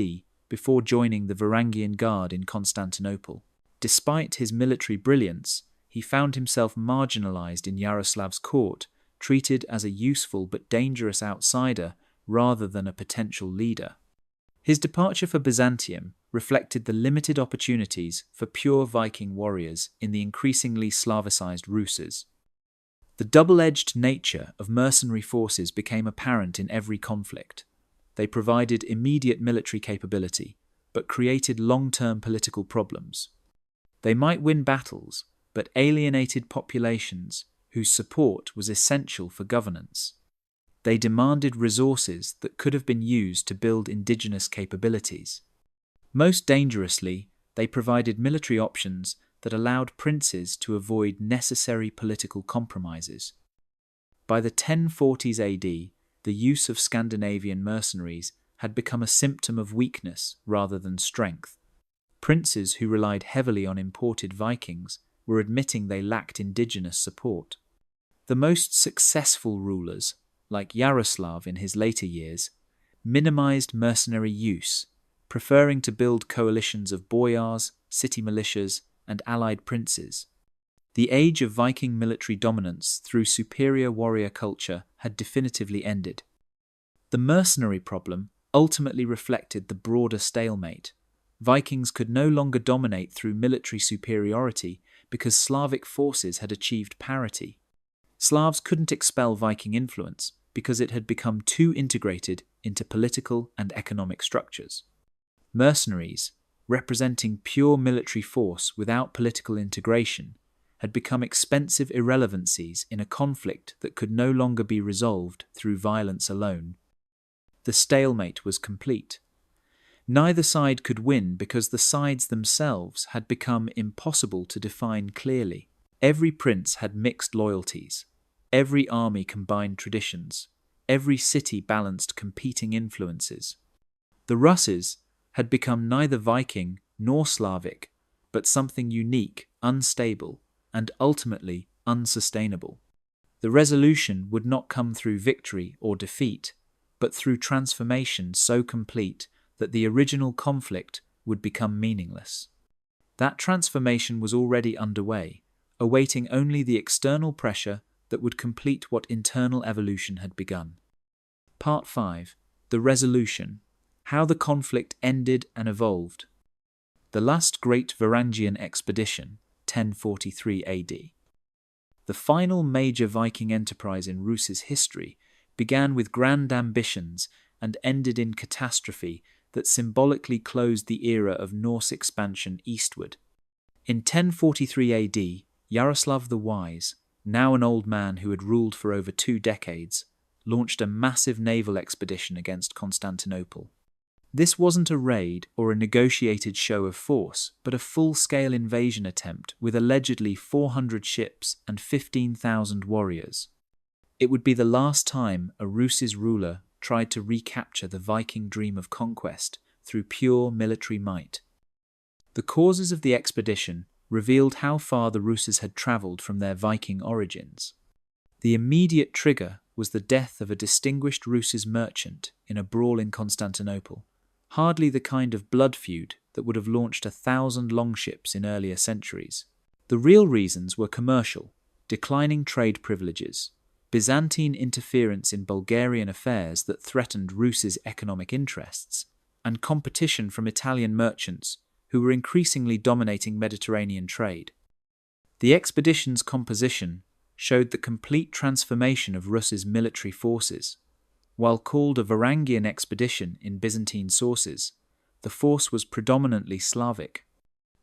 A: before joining the Varangian Guard in Constantinople. Despite his military brilliance, he found himself marginalized in Yaroslav's court, treated as a useful but dangerous outsider rather than a potential leader. His departure for Byzantium reflected the limited opportunities for pure Viking warriors in the increasingly Slavicized Ruses. The double-edged nature of mercenary forces became apparent in every conflict. They provided immediate military capability, but created long-term political problems. They might win battles, but alienated populations whose support was essential for governance. They demanded resources that could have been used to build indigenous capabilities. Most dangerously, they provided military options that allowed princes to avoid necessary political compromises. By the 1040s AD, the use of Scandinavian mercenaries had become a symptom of weakness rather than strength. Princes who relied heavily on imported Vikings were admitting they lacked indigenous support. The most successful rulers, like Yaroslav in his later years, minimized mercenary use, preferring to build coalitions of boyars, city militias, and allied princes. The age of Viking military dominance through superior warrior culture had definitively ended. The mercenary problem ultimately reflected the broader stalemate. Vikings could no longer dominate through military superiority because Slavic forces had achieved parity. Slavs couldn't expel Viking influence because it had become too integrated into political and economic structures. Mercenaries, representing pure military force without political integration, had become expensive irrelevancies in a conflict that could no longer be resolved through violence alone. The stalemate was complete. Neither side could win because the sides themselves had become impossible to define clearly. Every prince had mixed loyalties. Every army combined traditions. Every city balanced competing influences. The Russes had become neither Viking nor Slavic, but something unique, unstable, and ultimately unsustainable. The resolution would not come through victory or defeat, but through transformation so complete that the original conflict would become meaningless. That transformation was already underway, awaiting only the external pressure that would complete what internal evolution had begun. Part 5. The Resolution. How the conflict ended and evolved. The last great Varangian expedition, 1043 AD. The final major Viking enterprise in Rus's history began with grand ambitions and ended in catastrophe that symbolically closed the era of Norse expansion eastward. In 1043 AD, Yaroslav the Wise, now an old man who had ruled for over 2 decades, launched a massive naval expedition against Constantinople. This wasn't a raid or a negotiated show of force, but a full-scale invasion attempt with allegedly 400 ships and 15,000 warriors. It would be the last time a Rus's ruler tried to recapture the Viking dream of conquest through pure military might. The causes of the expedition revealed how far the Russes had travelled from their Viking origins. The immediate trigger was the death of a distinguished Rus's merchant in a brawl in Constantinople, hardly the kind of blood feud that would have launched 1,000 longships in earlier centuries. The real reasons were commercial: declining trade privileges, Byzantine interference in Bulgarian affairs that threatened Rus's economic interests, and competition from Italian merchants who were increasingly dominating Mediterranean trade. The expedition's composition showed the complete transformation of Rus's military forces. While called a Varangian expedition in Byzantine sources, the force was predominantly Slavic.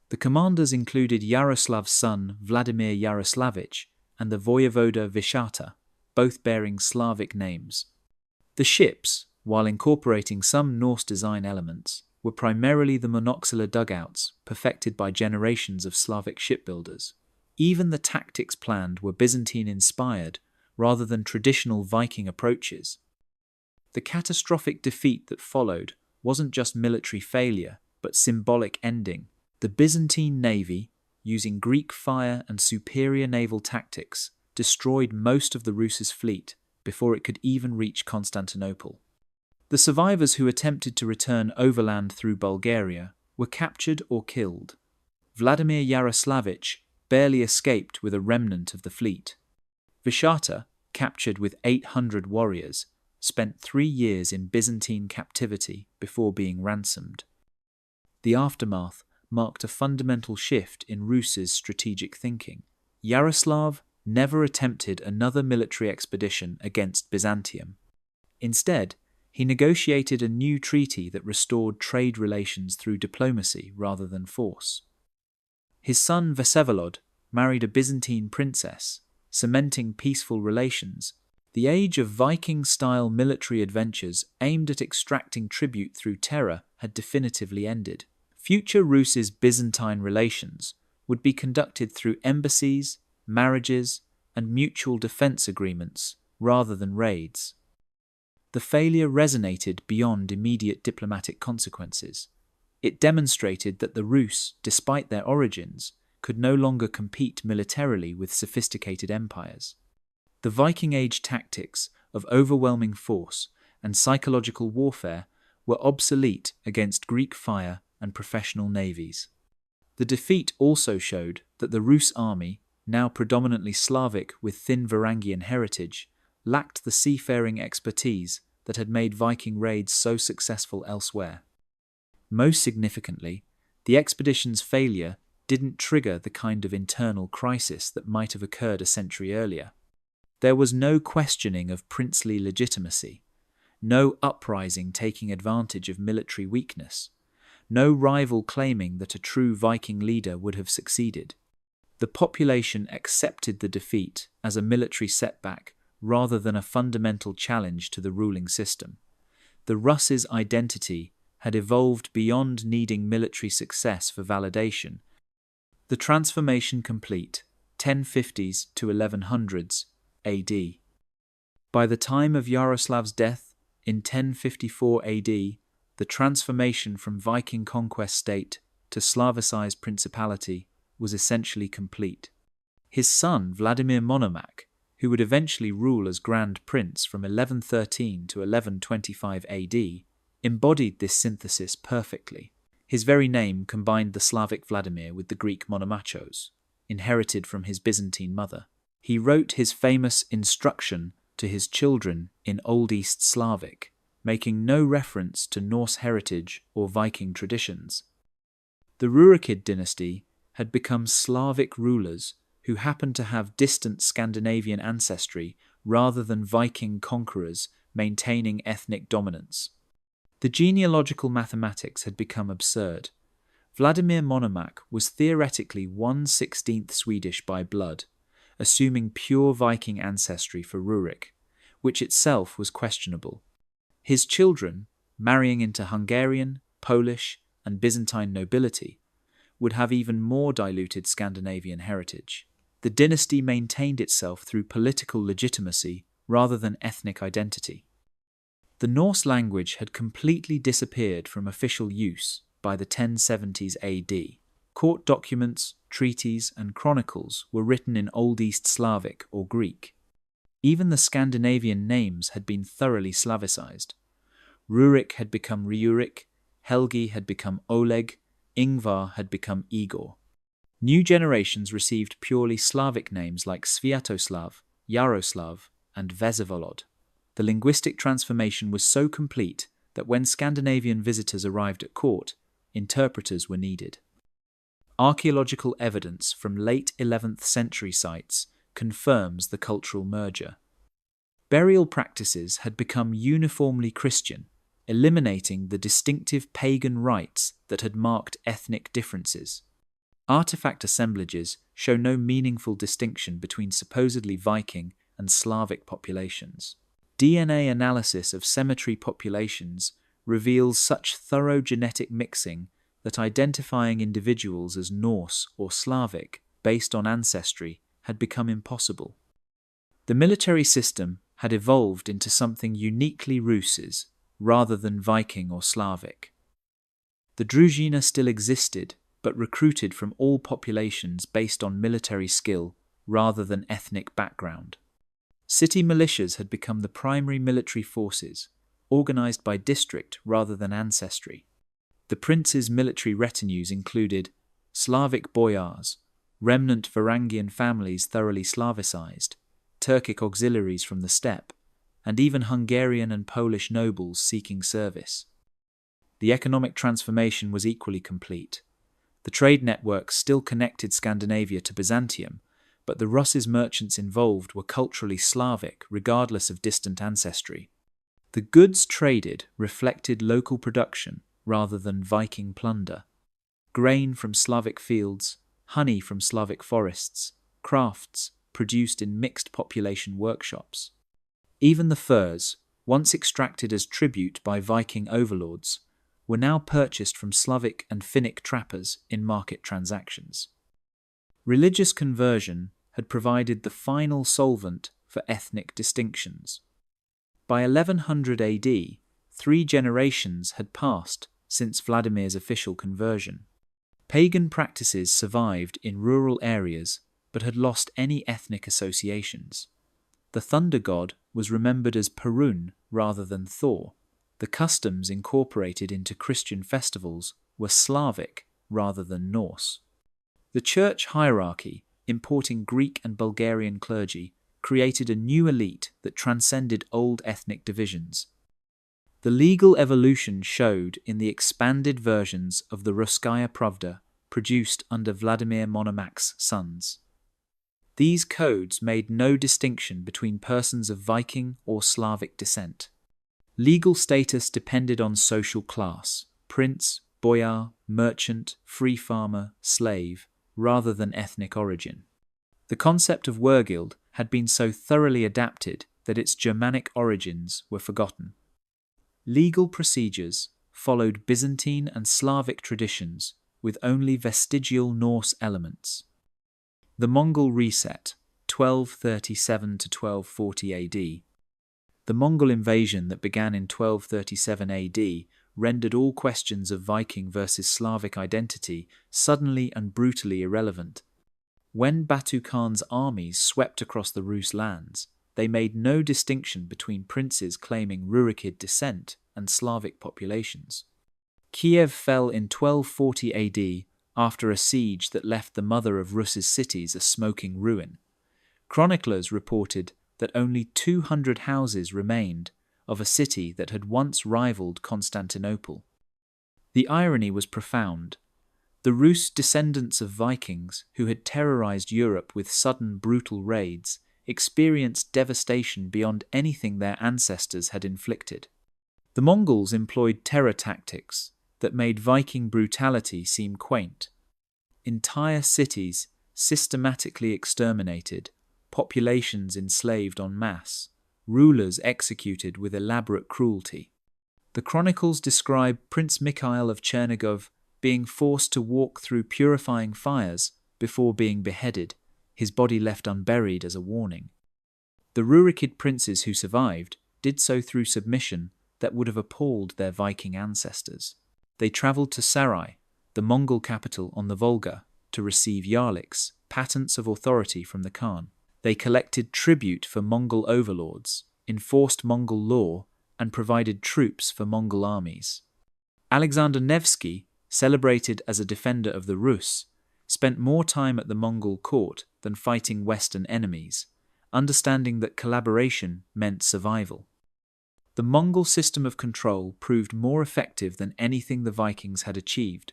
A: The commanders included Yaroslav's son Vladimir Yaroslavich and the voivoda Vishata, both bearing Slavic names. The ships, while incorporating some Norse design elements, were primarily the monoxilla dugouts perfected by generations of Slavic shipbuilders. Even the tactics planned were Byzantine-inspired rather than traditional Viking approaches. The catastrophic defeat that followed wasn't just military failure, but symbolic ending. The Byzantine navy, using Greek fire and superior naval tactics, destroyed most of the Rus's fleet before it could even reach Constantinople. The survivors who attempted to return overland through Bulgaria were captured or killed. Vladimir Yaroslavich barely escaped with a remnant of the fleet. Vishata, captured with 800 warriors, spent 3 years in Byzantine captivity before being ransomed. The aftermath marked a fundamental shift in Rus's strategic thinking. Yaroslav never attempted another military expedition against Byzantium. Instead, he negotiated a new treaty that restored trade relations through diplomacy rather than force. His son Vsevolod married a Byzantine princess, cementing peaceful relations. The age of Viking-style military adventures aimed at extracting tribute through terror had definitively ended. Future Rus's Byzantine relations would be conducted through embassies, marriages, and mutual defense agreements rather than raids. The failure resonated beyond immediate diplomatic consequences. It demonstrated that the Rus, despite their origins, could no longer compete militarily with sophisticated empires. The Viking Age tactics of overwhelming force and psychological warfare were obsolete against Greek fire and professional navies. The defeat also showed that the Rus army, now predominantly Slavic with thin Varangian heritage, lacked the seafaring expertise that had made Viking raids so successful elsewhere. Most significantly, the expedition's failure didn't trigger the kind of internal crisis that might have occurred a century earlier. There was no questioning of princely legitimacy, no uprising taking advantage of military weakness, no rival claiming that a true Viking leader would have succeeded. The population accepted the defeat as a military setback rather than a fundamental challenge to the ruling system. The Rus's identity had evolved beyond needing military success for validation. The transformation complete, 1050s to 1100s AD. By the time of Yaroslav's death in 1054 AD, the transformation from Viking conquest state to Slavicized principality was essentially complete. His son Vladimir Monomac, who would eventually rule as Grand Prince from 1113 to 1125 AD, embodied this synthesis perfectly. His very name combined the Slavic Vladimir with the Greek monomachos, inherited from his Byzantine mother. He wrote his famous instruction to his children in Old East Slavic, making no reference to Norse heritage or Viking traditions. The Rurikid dynasty had become Slavic rulers who happened to have distant Scandinavian ancestry rather than Viking conquerors maintaining ethnic dominance. The genealogical mathematics had become absurd. Vladimir Monomakh was theoretically 1/16 Swedish by blood, assuming pure Viking ancestry for Rurik, which itself was questionable. His children, marrying into Hungarian, Polish, and Byzantine nobility, would have even more diluted Scandinavian heritage. The dynasty maintained itself through political legitimacy rather than ethnic identity. The Norse language had completely disappeared from official use by the 1070s AD. Court documents, treaties, and chronicles were written in Old East Slavic or Greek. Even the Scandinavian names had been thoroughly Slavicized. Rurik had become Riurik, Helgi had become Oleg, Ingvar had become Igor. New generations received purely Slavic names like Sviatoslav, Yaroslav, and Vesevolod. The linguistic transformation was so complete that when Scandinavian visitors arrived at court, interpreters were needed. Archaeological evidence from late 11th century sites confirms the cultural merger. Burial practices had become uniformly Christian, eliminating the distinctive pagan rites that had marked ethnic differences. Artifact assemblages show no meaningful distinction between supposedly Viking and Slavic populations. DNA analysis of cemetery populations reveals such thorough genetic mixing that identifying individuals as Norse or Slavic based on ancestry had become impossible. The military system had evolved into something uniquely Ruses rather than Viking or Slavic. The Druzhina still existed, but recruited from all populations based on military skill rather than ethnic background. City militias had become the primary military forces, organized by district rather than ancestry. The prince's military retinues included Slavic boyars, remnant Varangian families thoroughly Slavicized, Turkic auxiliaries from the steppe, and even Hungarian and Polish nobles seeking service. The economic transformation was equally complete. The trade networks still connected Scandinavia to Byzantium, but the Russ's merchants involved were culturally Slavic regardless of distant ancestry. The goods traded reflected local production rather than Viking plunder. Grain from Slavic fields, honey from Slavic forests, crafts produced in mixed population workshops. Even the furs, once extracted as tribute by Viking overlords, were now purchased from Slavic and Finnic trappers in market transactions. Religious conversion had provided the final solvent for ethnic distinctions. By 1100 AD, 3 generations had passed since Vladimir's official conversion. Pagan practices survived in rural areas but had lost any ethnic associations. The thunder god was remembered as Perun rather than Thor. The customs incorporated into Christian festivals were Slavic rather than Norse. The church hierarchy, importing Greek and Bulgarian clergy, created a new elite that transcended old ethnic divisions. The legal evolution showed in the expanded versions of the Russkaya Pravda produced under Vladimir Monomakh's sons. These codes made no distinction between persons of Viking or Slavic descent. Legal status depended on social class, prince, boyar, merchant, free farmer, slave, rather than ethnic origin. The concept of wergild had been so thoroughly adapted that its Germanic origins were forgotten. Legal procedures followed Byzantine and Slavic traditions with only vestigial Norse elements. The Mongol reset, 1237 to 1240 AD. The Mongol invasion that began in 1237 AD rendered all questions of Viking versus Slavic identity suddenly and brutally irrelevant. When Batu Khan's armies swept across the Rus lands, they made no distinction between princes claiming Rurikid descent and Slavic populations. Kiev fell in 1240 AD after a siege that left the mother of Rus's cities a smoking ruin. Chroniclers reported that only 200 houses remained of a city that had once rivaled Constantinople. The irony was profound. The Rus, descendants of Vikings who had terrorized Europe with sudden brutal raids, experienced devastation beyond anything their ancestors had inflicted. The Mongols employed terror tactics that made Viking brutality seem quaint. Entire cities systematically exterminated, populations enslaved en masse, rulers executed with elaborate cruelty. The chronicles describe Prince Mikhail of Chernigov being forced to walk through purifying fires before being beheaded, his body left unburied as a warning. The Rurikid princes who survived did so through submission that would have appalled their Viking ancestors. They travelled to Sarai, the Mongol capital on the Volga, to receive yarliks, patents of authority from the Khan. They collected tribute for Mongol overlords, enforced Mongol law, and provided troops for Mongol armies. Alexander Nevsky, celebrated as a defender of the Rus, spent more time at the Mongol court than fighting Western enemies, understanding that collaboration meant survival. The Mongol system of control proved more effective than anything the Vikings had achieved.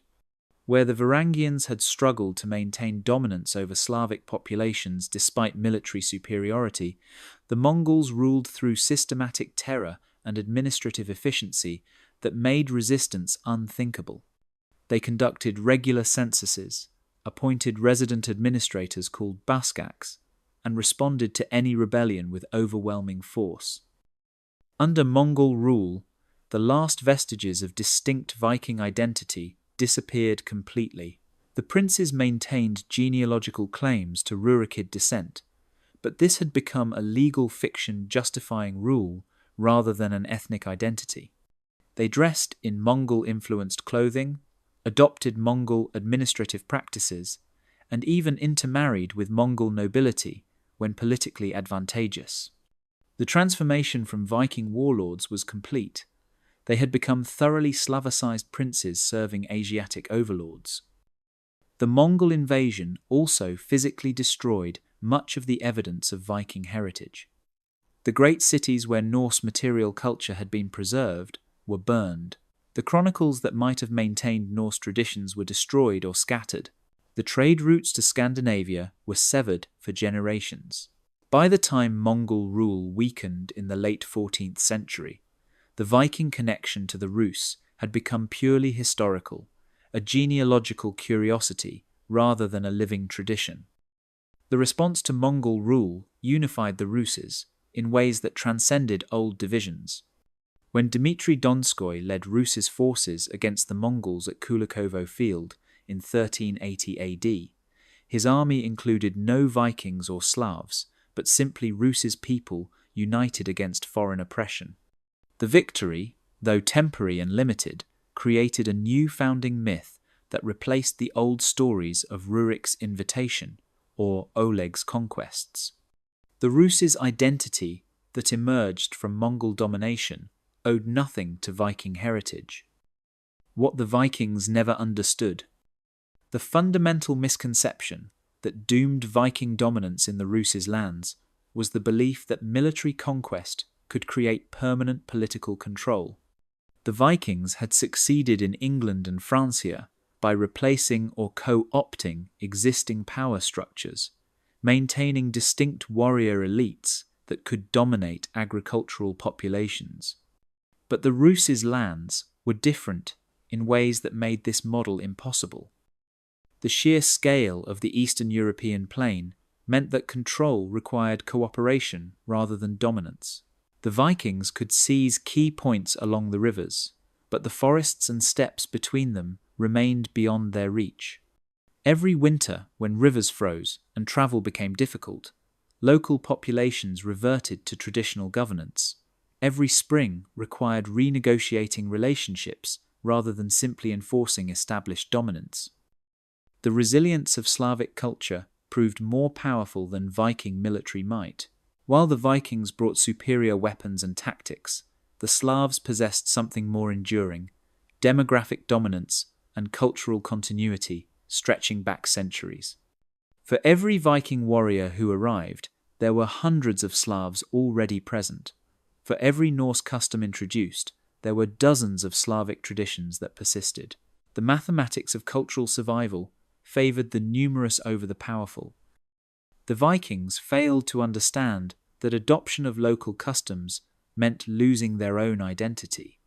A: Where the Varangians had struggled to maintain dominance over Slavic populations despite military superiority, the Mongols ruled through systematic terror and administrative efficiency that made resistance unthinkable. They conducted regular censuses, appointed resident administrators called baskaks, and responded to any rebellion with overwhelming force. Under Mongol rule, the last vestiges of distinct Viking identity disappeared completely. The princes maintained genealogical claims to Rurikid descent, but this had become a legal fiction justifying rule rather than an ethnic identity. They dressed in Mongol-influenced clothing, adopted Mongol administrative practices, and even intermarried with Mongol nobility when politically advantageous. The transformation from Viking warlords was complete. They had become thoroughly Slavicized princes serving Asiatic overlords. The Mongol invasion also physically destroyed much of the evidence of Viking heritage. The great cities where Norse material culture had been preserved were burned. The chronicles that might have maintained Norse traditions were destroyed or scattered. The trade routes to Scandinavia were severed for generations. By the time Mongol rule weakened in the late 14th century, the Viking connection to the Rus had become purely historical, a genealogical curiosity rather than a living tradition. The response to Mongol rule unified the Ruses in ways that transcended old divisions. When Dmitry Donskoy led Rus's forces against the Mongols at Kulikovo Field in 1380 AD, his army included no Vikings or Slavs, but simply Rus's people united against foreign oppression. The victory, though temporary and limited, created a new founding myth that replaced the old stories of Rurik's invitation or Oleg's conquests. The Rus's identity that emerged from Mongol domination owed nothing to Viking heritage. What the Vikings never understood. The fundamental misconception that doomed Viking dominance in the Rus's lands was the belief that military conquest could create permanent political control. The Vikings had succeeded in England and Francia by replacing or co-opting existing power structures, maintaining distinct warrior elites that could dominate agricultural populations. But the Rus's lands were different in ways that made this model impossible. The sheer scale of the Eastern European plain meant that control required cooperation rather than dominance. The Vikings could seize key points along the rivers, but the forests and steppes between them remained beyond their reach. Every winter, when rivers froze and travel became difficult, local populations reverted to traditional governance. Every spring required renegotiating relationships rather than simply enforcing established dominance. The resilience of Slavic culture proved more powerful than Viking military might. While the Vikings brought superior weapons and tactics, the Slavs possessed something more enduring: demographic dominance, and cultural continuity stretching back centuries. For every Viking warrior who arrived, there were hundreds of Slavs already present. For every Norse custom introduced, there were dozens of Slavic traditions that persisted. The mathematics of cultural survival favored the numerous over the powerful. The Vikings failed to understand that adoption of local customs meant losing their own identity.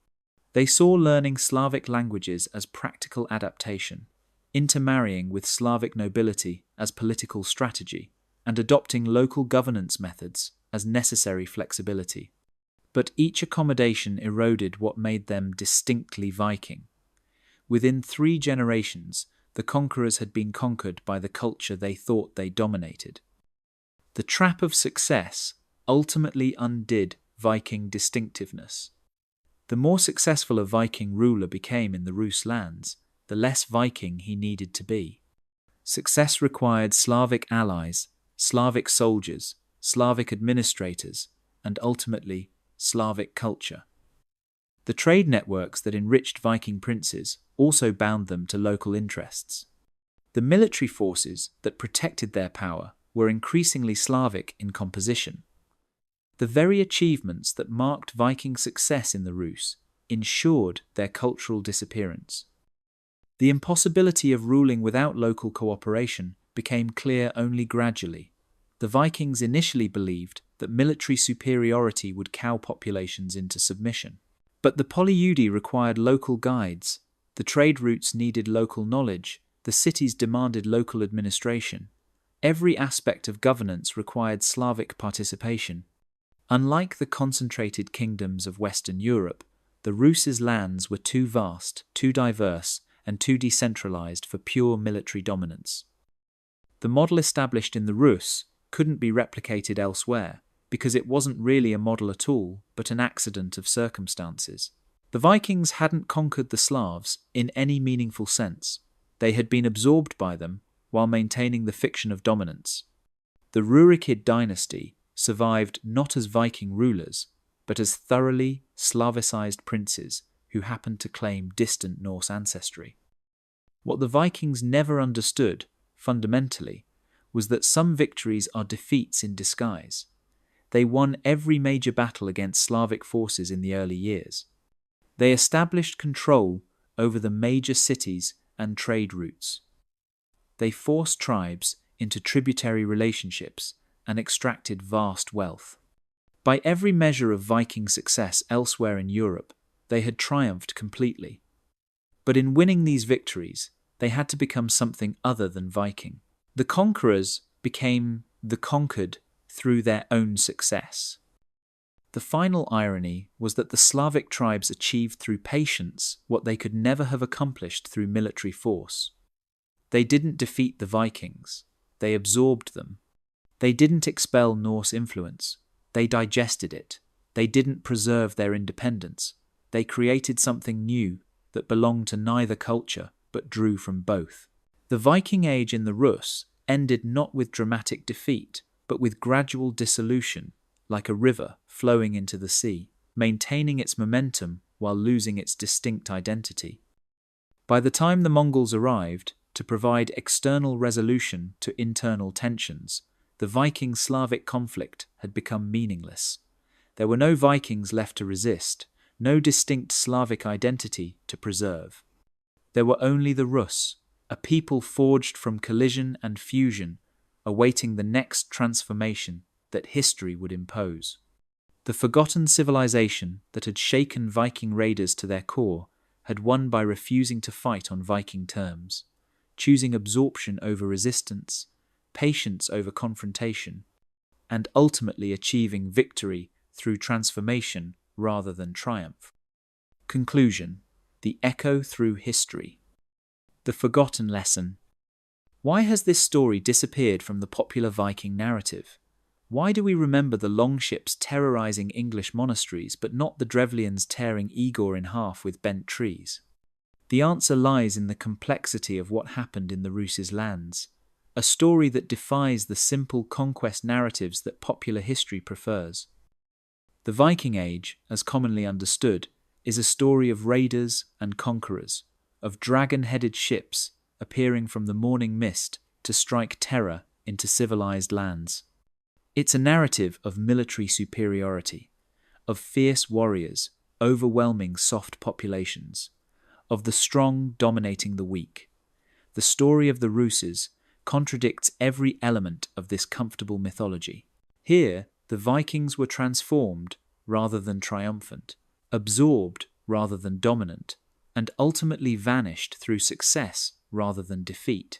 A: They saw learning Slavic languages as practical adaptation, intermarrying with Slavic nobility as political strategy, and adopting local governance methods as necessary flexibility. But each accommodation eroded what made them distinctly Viking. Within 3 generations, the conquerors had been conquered by the culture they thought they dominated. The trap of success ultimately undid Viking distinctiveness. The more successful a Viking ruler became in the Rus lands, the less Viking he needed to be. Success required Slavic allies, Slavic soldiers, Slavic administrators, and ultimately Slavic culture. The trade networks that enriched Viking princes also bound them to local interests. The military forces that protected their power were increasingly Slavic in composition. The very achievements that marked Viking success in the Rus ensured their cultural disappearance. The impossibility of ruling without local cooperation became clear only gradually. The Vikings initially believed that military superiority would cow populations into submission. But the polyudy required local guides, the trade routes needed local knowledge, the cities demanded local administration. Every aspect of governance required Slavic participation. Unlike the concentrated kingdoms of Western Europe, the Rus' lands were too vast, too diverse, and too decentralized for pure military dominance. The model established in the Rus couldn't be replicated elsewhere, because it wasn't really a model at all, but an accident of circumstances. The Vikings hadn't conquered the Slavs in any meaningful sense. They had been absorbed by them while maintaining the fiction of dominance. The Rurik dynasty survived not as Viking rulers, but as thoroughly Slavicized princes who happened to claim distant Norse ancestry. What the Vikings never understood, fundamentally, was that some victories are defeats in disguise. They won every major battle against Slavic forces in the early years. They established control over the major cities and trade routes. They forced tribes into tributary relationships and extracted vast wealth. By every measure of Viking success elsewhere in Europe, they had triumphed completely. But in winning these victories, they had to become something other than Viking. The conquerors became the conquered through their own success. The final irony was that the Slavic tribes achieved through patience what they could never have accomplished through military force. They didn't defeat the Vikings, they absorbed them. They didn't expel Norse influence, they digested it. They didn't preserve their independence, they created something new that belonged to neither culture but drew from both. The Viking Age in the Rus ended not with dramatic defeat, but with gradual dissolution, like a river flowing into the sea, maintaining its momentum while losing its distinct identity. By the time the Mongols arrived to provide external resolution to internal tensions, the Viking-Slavic conflict had become meaningless. There were no Vikings left to resist, no distinct Slavic identity to preserve. There were only the Rus, a people forged from collision and fusion, awaiting the next transformation that history would impose. The forgotten civilization that had shaken Viking raiders to their core had won by refusing to fight on Viking terms, choosing absorption over resistance, patience over confrontation, and ultimately achieving victory through transformation rather than triumph. Conclusion: the echo through history. The forgotten lesson. Why has this story disappeared from the popular Viking narrative? Why do we remember the longships terrorizing English monasteries but not the Drevlians tearing Igor in half with bent trees? The answer lies in the complexity of what happened in the Rus' lands, a story that defies the simple conquest narratives that popular history prefers. The Viking Age, as commonly understood, is a story of raiders and conquerors, of dragon-headed ships appearing from the morning mist to strike terror into civilized lands. It's a narrative of military superiority, of fierce warriors overwhelming soft populations, of the strong dominating the weak. The story of the Ruses contradicts every element of this comfortable mythology. Here, the Vikings were transformed rather than triumphant, absorbed rather than dominant, and ultimately vanished through success rather than defeat.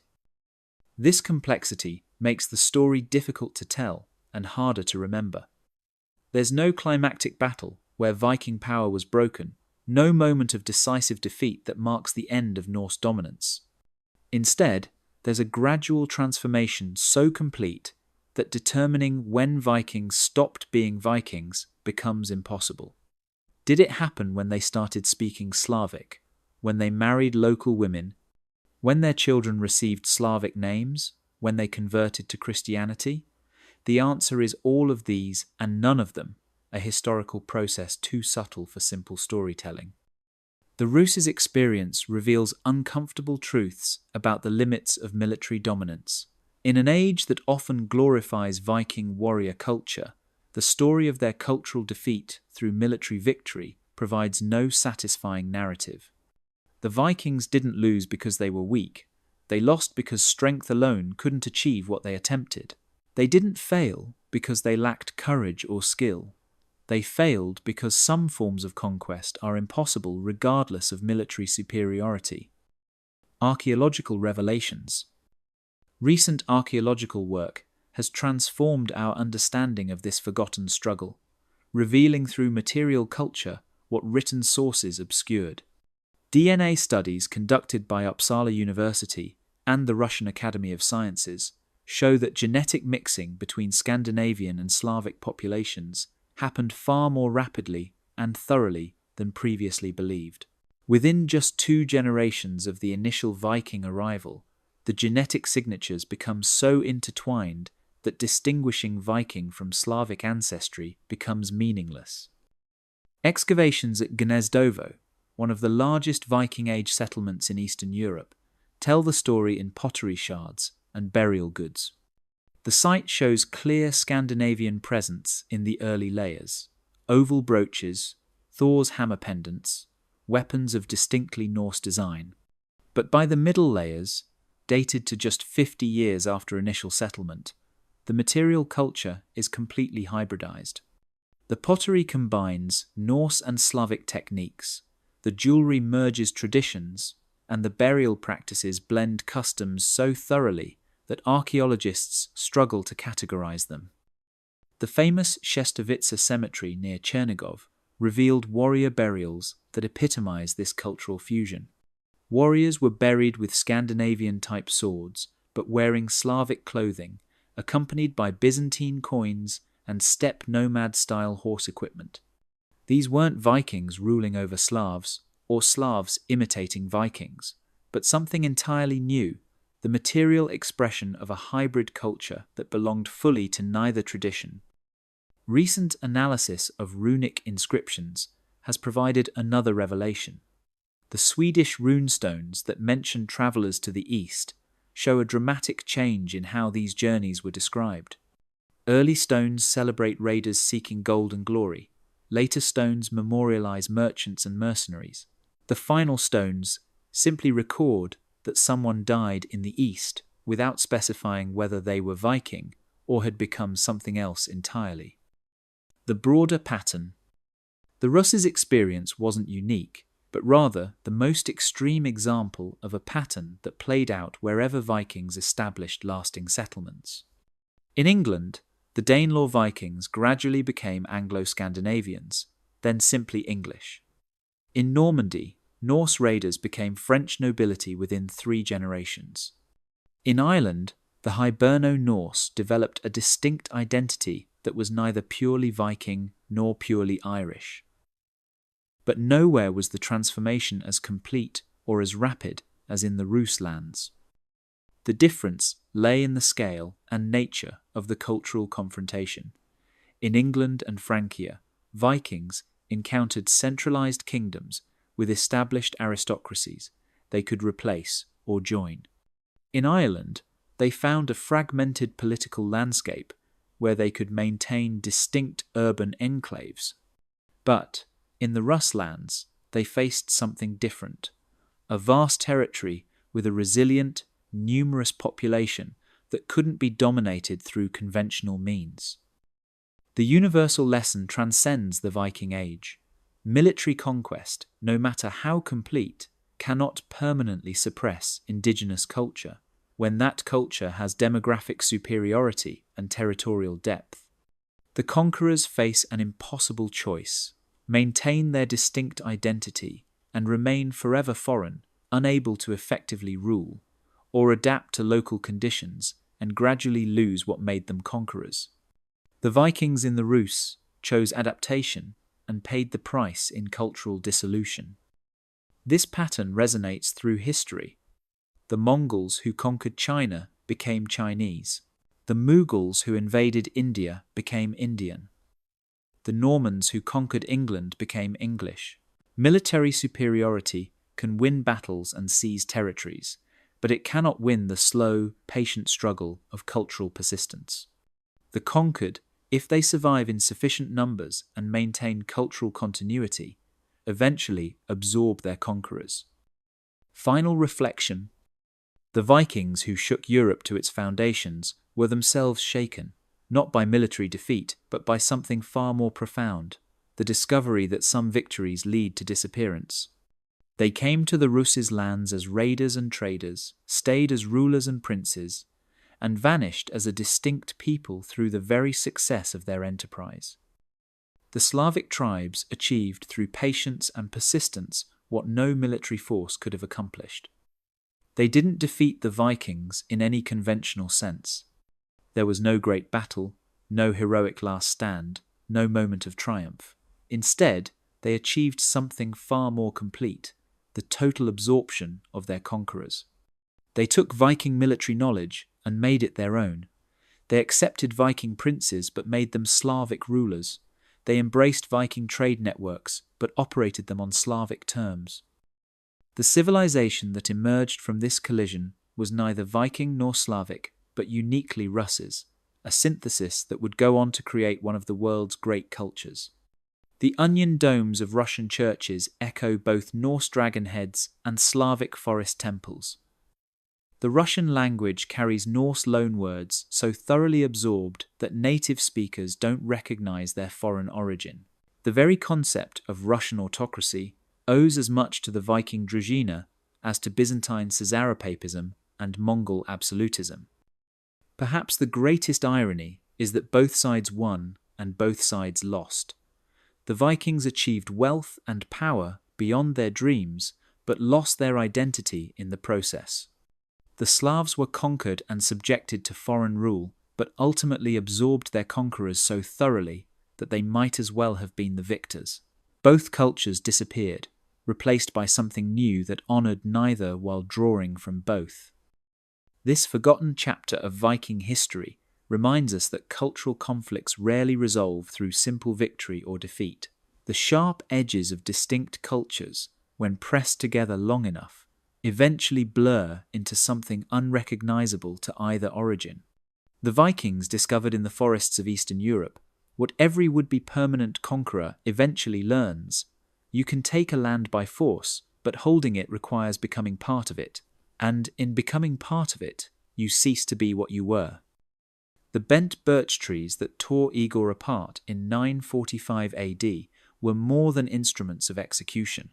A: This complexity makes the story difficult to tell and harder to remember. There's no climactic battle where Viking power was broken, no moment of decisive defeat that marks the end of Norse dominance. Instead, there's a gradual transformation so complete that determining when Vikings stopped being Vikings becomes impossible. Did it happen when they started speaking Slavic, when they married local women, when their children received Slavic names, when they converted to Christianity? The answer is all of these and none of them, a historical process too subtle for simple storytelling. The Ruses' experience reveals uncomfortable truths about the limits of military dominance. In an age that often glorifies Viking warrior culture, the story of their cultural defeat through military victory provides no satisfying narrative. The Vikings didn't lose because they were weak. They lost because strength alone couldn't achieve what they attempted. They didn't fail because they lacked courage or skill. They failed because some forms of conquest are impossible regardless of military superiority. Archaeological revelations. Recent archaeological work has transformed our understanding of this forgotten struggle, revealing through material culture what written sources obscured. DNA studies conducted by Uppsala University and the Russian Academy of Sciences show that genetic mixing between Scandinavian and Slavic populations happened far more rapidly and thoroughly than previously believed. Within just 2 generations of the initial Viking arrival, the genetic signatures become so intertwined that distinguishing Viking from Slavic ancestry becomes meaningless. Excavations at Gnezdovo, one of the largest Viking Age settlements in Eastern Europe, tell the story in pottery shards and burial goods. The site shows clear Scandinavian presence in the early layers: oval brooches, Thor's hammer pendants, weapons of distinctly Norse design. But by the middle layers, dated to just 50 years after initial settlement, the material culture is completely hybridized. The pottery combines Norse and Slavic techniques, the jewelry merges traditions, and the burial practices blend customs so thoroughly that archaeologists struggle to categorize them. The famous Shestovitsa cemetery near Chernigov revealed warrior burials that epitomize this cultural fusion. Warriors were buried with Scandinavian-type swords, but wearing Slavic clothing, accompanied by Byzantine coins and steppe nomad-style horse equipment. These weren't Vikings ruling over Slavs, or Slavs imitating Vikings, but something entirely new, the material expression of a hybrid culture that belonged fully to neither tradition. Recent analysis of runic inscriptions has provided another revelation. The Swedish runestones that mention travellers to the east show a dramatic change in how these journeys were described. Early stones celebrate raiders seeking gold and glory. Later stones memorialize merchants and mercenaries. The final stones simply record that someone died in the east without specifying whether they were Viking or had become something else entirely. The broader pattern. The Ruses' experience wasn't unique, but rather the most extreme example of a pattern that played out wherever Vikings established lasting settlements. In England, the Danelaw Vikings gradually became Anglo-Scandinavians, then simply English. In Normandy, Norse raiders became French nobility within 3 generations. In Ireland, the Hiberno-Norse developed a distinct identity that was neither purely Viking nor purely Irish. But nowhere was the transformation as complete or as rapid as in the Rus lands. The difference lay in the scale and nature of the cultural confrontation. In England and Francia, Vikings encountered centralized kingdoms with established aristocracies they could replace or join. In Ireland, they found a fragmented political landscape where they could maintain distinct urban enclaves. But in the Rus lands, they faced something different, a vast territory with a resilient, numerous population that couldn't be dominated through conventional means. The universal lesson transcends the Viking Age. Military conquest, no matter how complete, cannot permanently suppress indigenous culture when that culture has demographic superiority and territorial depth. The conquerors face an impossible choice: maintain their distinct identity and remain forever foreign, unable to effectively rule, or adapt to local conditions and gradually lose what made them conquerors. The Vikings in the Rus chose adaptation and paid the price in cultural dissolution. This pattern resonates through history. The Mongols who conquered China became Chinese. The Mughals who invaded India became Indian. The Normans who conquered England became English. Military superiority can win battles and seize territories, but it cannot win the slow, patient struggle of cultural persistence. The conquered, if they survive in sufficient numbers and maintain cultural continuity, eventually absorb their conquerors. Final reflection: the Vikings who shook Europe to its foundations were themselves shaken, not by military defeat, but by something far more profound, the discovery that some victories lead to disappearance. They came to the Rus' lands as raiders and traders, stayed as rulers and princes, and vanished as a distinct people through the very success of their enterprise. The Slavic tribes achieved through patience and persistence what no military force could have accomplished. They didn't defeat the Vikings in any conventional sense. There was no great battle, no heroic last stand, no moment of triumph. Instead, they achieved something far more complete: the total absorption of their conquerors. They took Viking military knowledge and made it their own. They accepted Viking princes but made them Slavic rulers. They embraced Viking trade networks but operated them on Slavic terms. The civilization that emerged from this collision was neither Viking nor Slavic, but uniquely Rus's, a synthesis that would go on to create one of the world's great cultures. The onion domes of Russian churches echo both Norse dragon heads and Slavic forest temples. The Russian language carries Norse loanwords so thoroughly absorbed that native speakers don't recognize their foreign origin. The very concept of Russian autocracy owes as much to the Viking Drevlian as to Byzantine Caesaropapism and Mongol absolutism. Perhaps the greatest irony is that both sides won and both sides lost. The Vikings achieved wealth and power beyond their dreams, but lost their identity in the process. The Slavs were conquered and subjected to foreign rule, but ultimately absorbed their conquerors so thoroughly that they might as well have been the victors. Both cultures disappeared, replaced by something new that honored neither while drawing from both. This forgotten chapter of Viking history reminds us that cultural conflicts rarely resolve through simple victory or defeat. The sharp edges of distinct cultures, when pressed together long enough, eventually blur into something unrecognizable to either origin. The Vikings discovered in the forests of Eastern Europe what every would-be permanent conqueror eventually learns: you can take a land by force, but holding it requires becoming part of it, and in becoming part of it, you cease to be what you were. The bent birch trees that tore Igor apart in 945 AD were more than instruments of execution.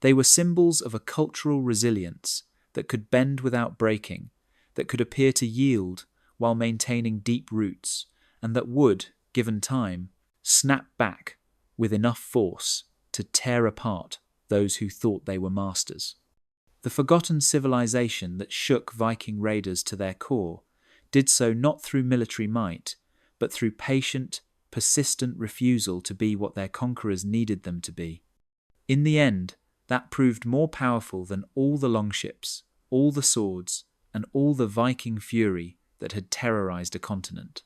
A: They were symbols of a cultural resilience that could bend without breaking, that could appear to yield while maintaining deep roots, and that would, given time, snap back with enough force to tear apart those who thought they were masters. The forgotten civilization that shook Viking raiders to their core did so not through military might, but through patient, persistent refusal to be what their conquerors needed them to be. In the end, that proved more powerful than all the longships, all the swords, and all the Viking fury that had terrorized a continent.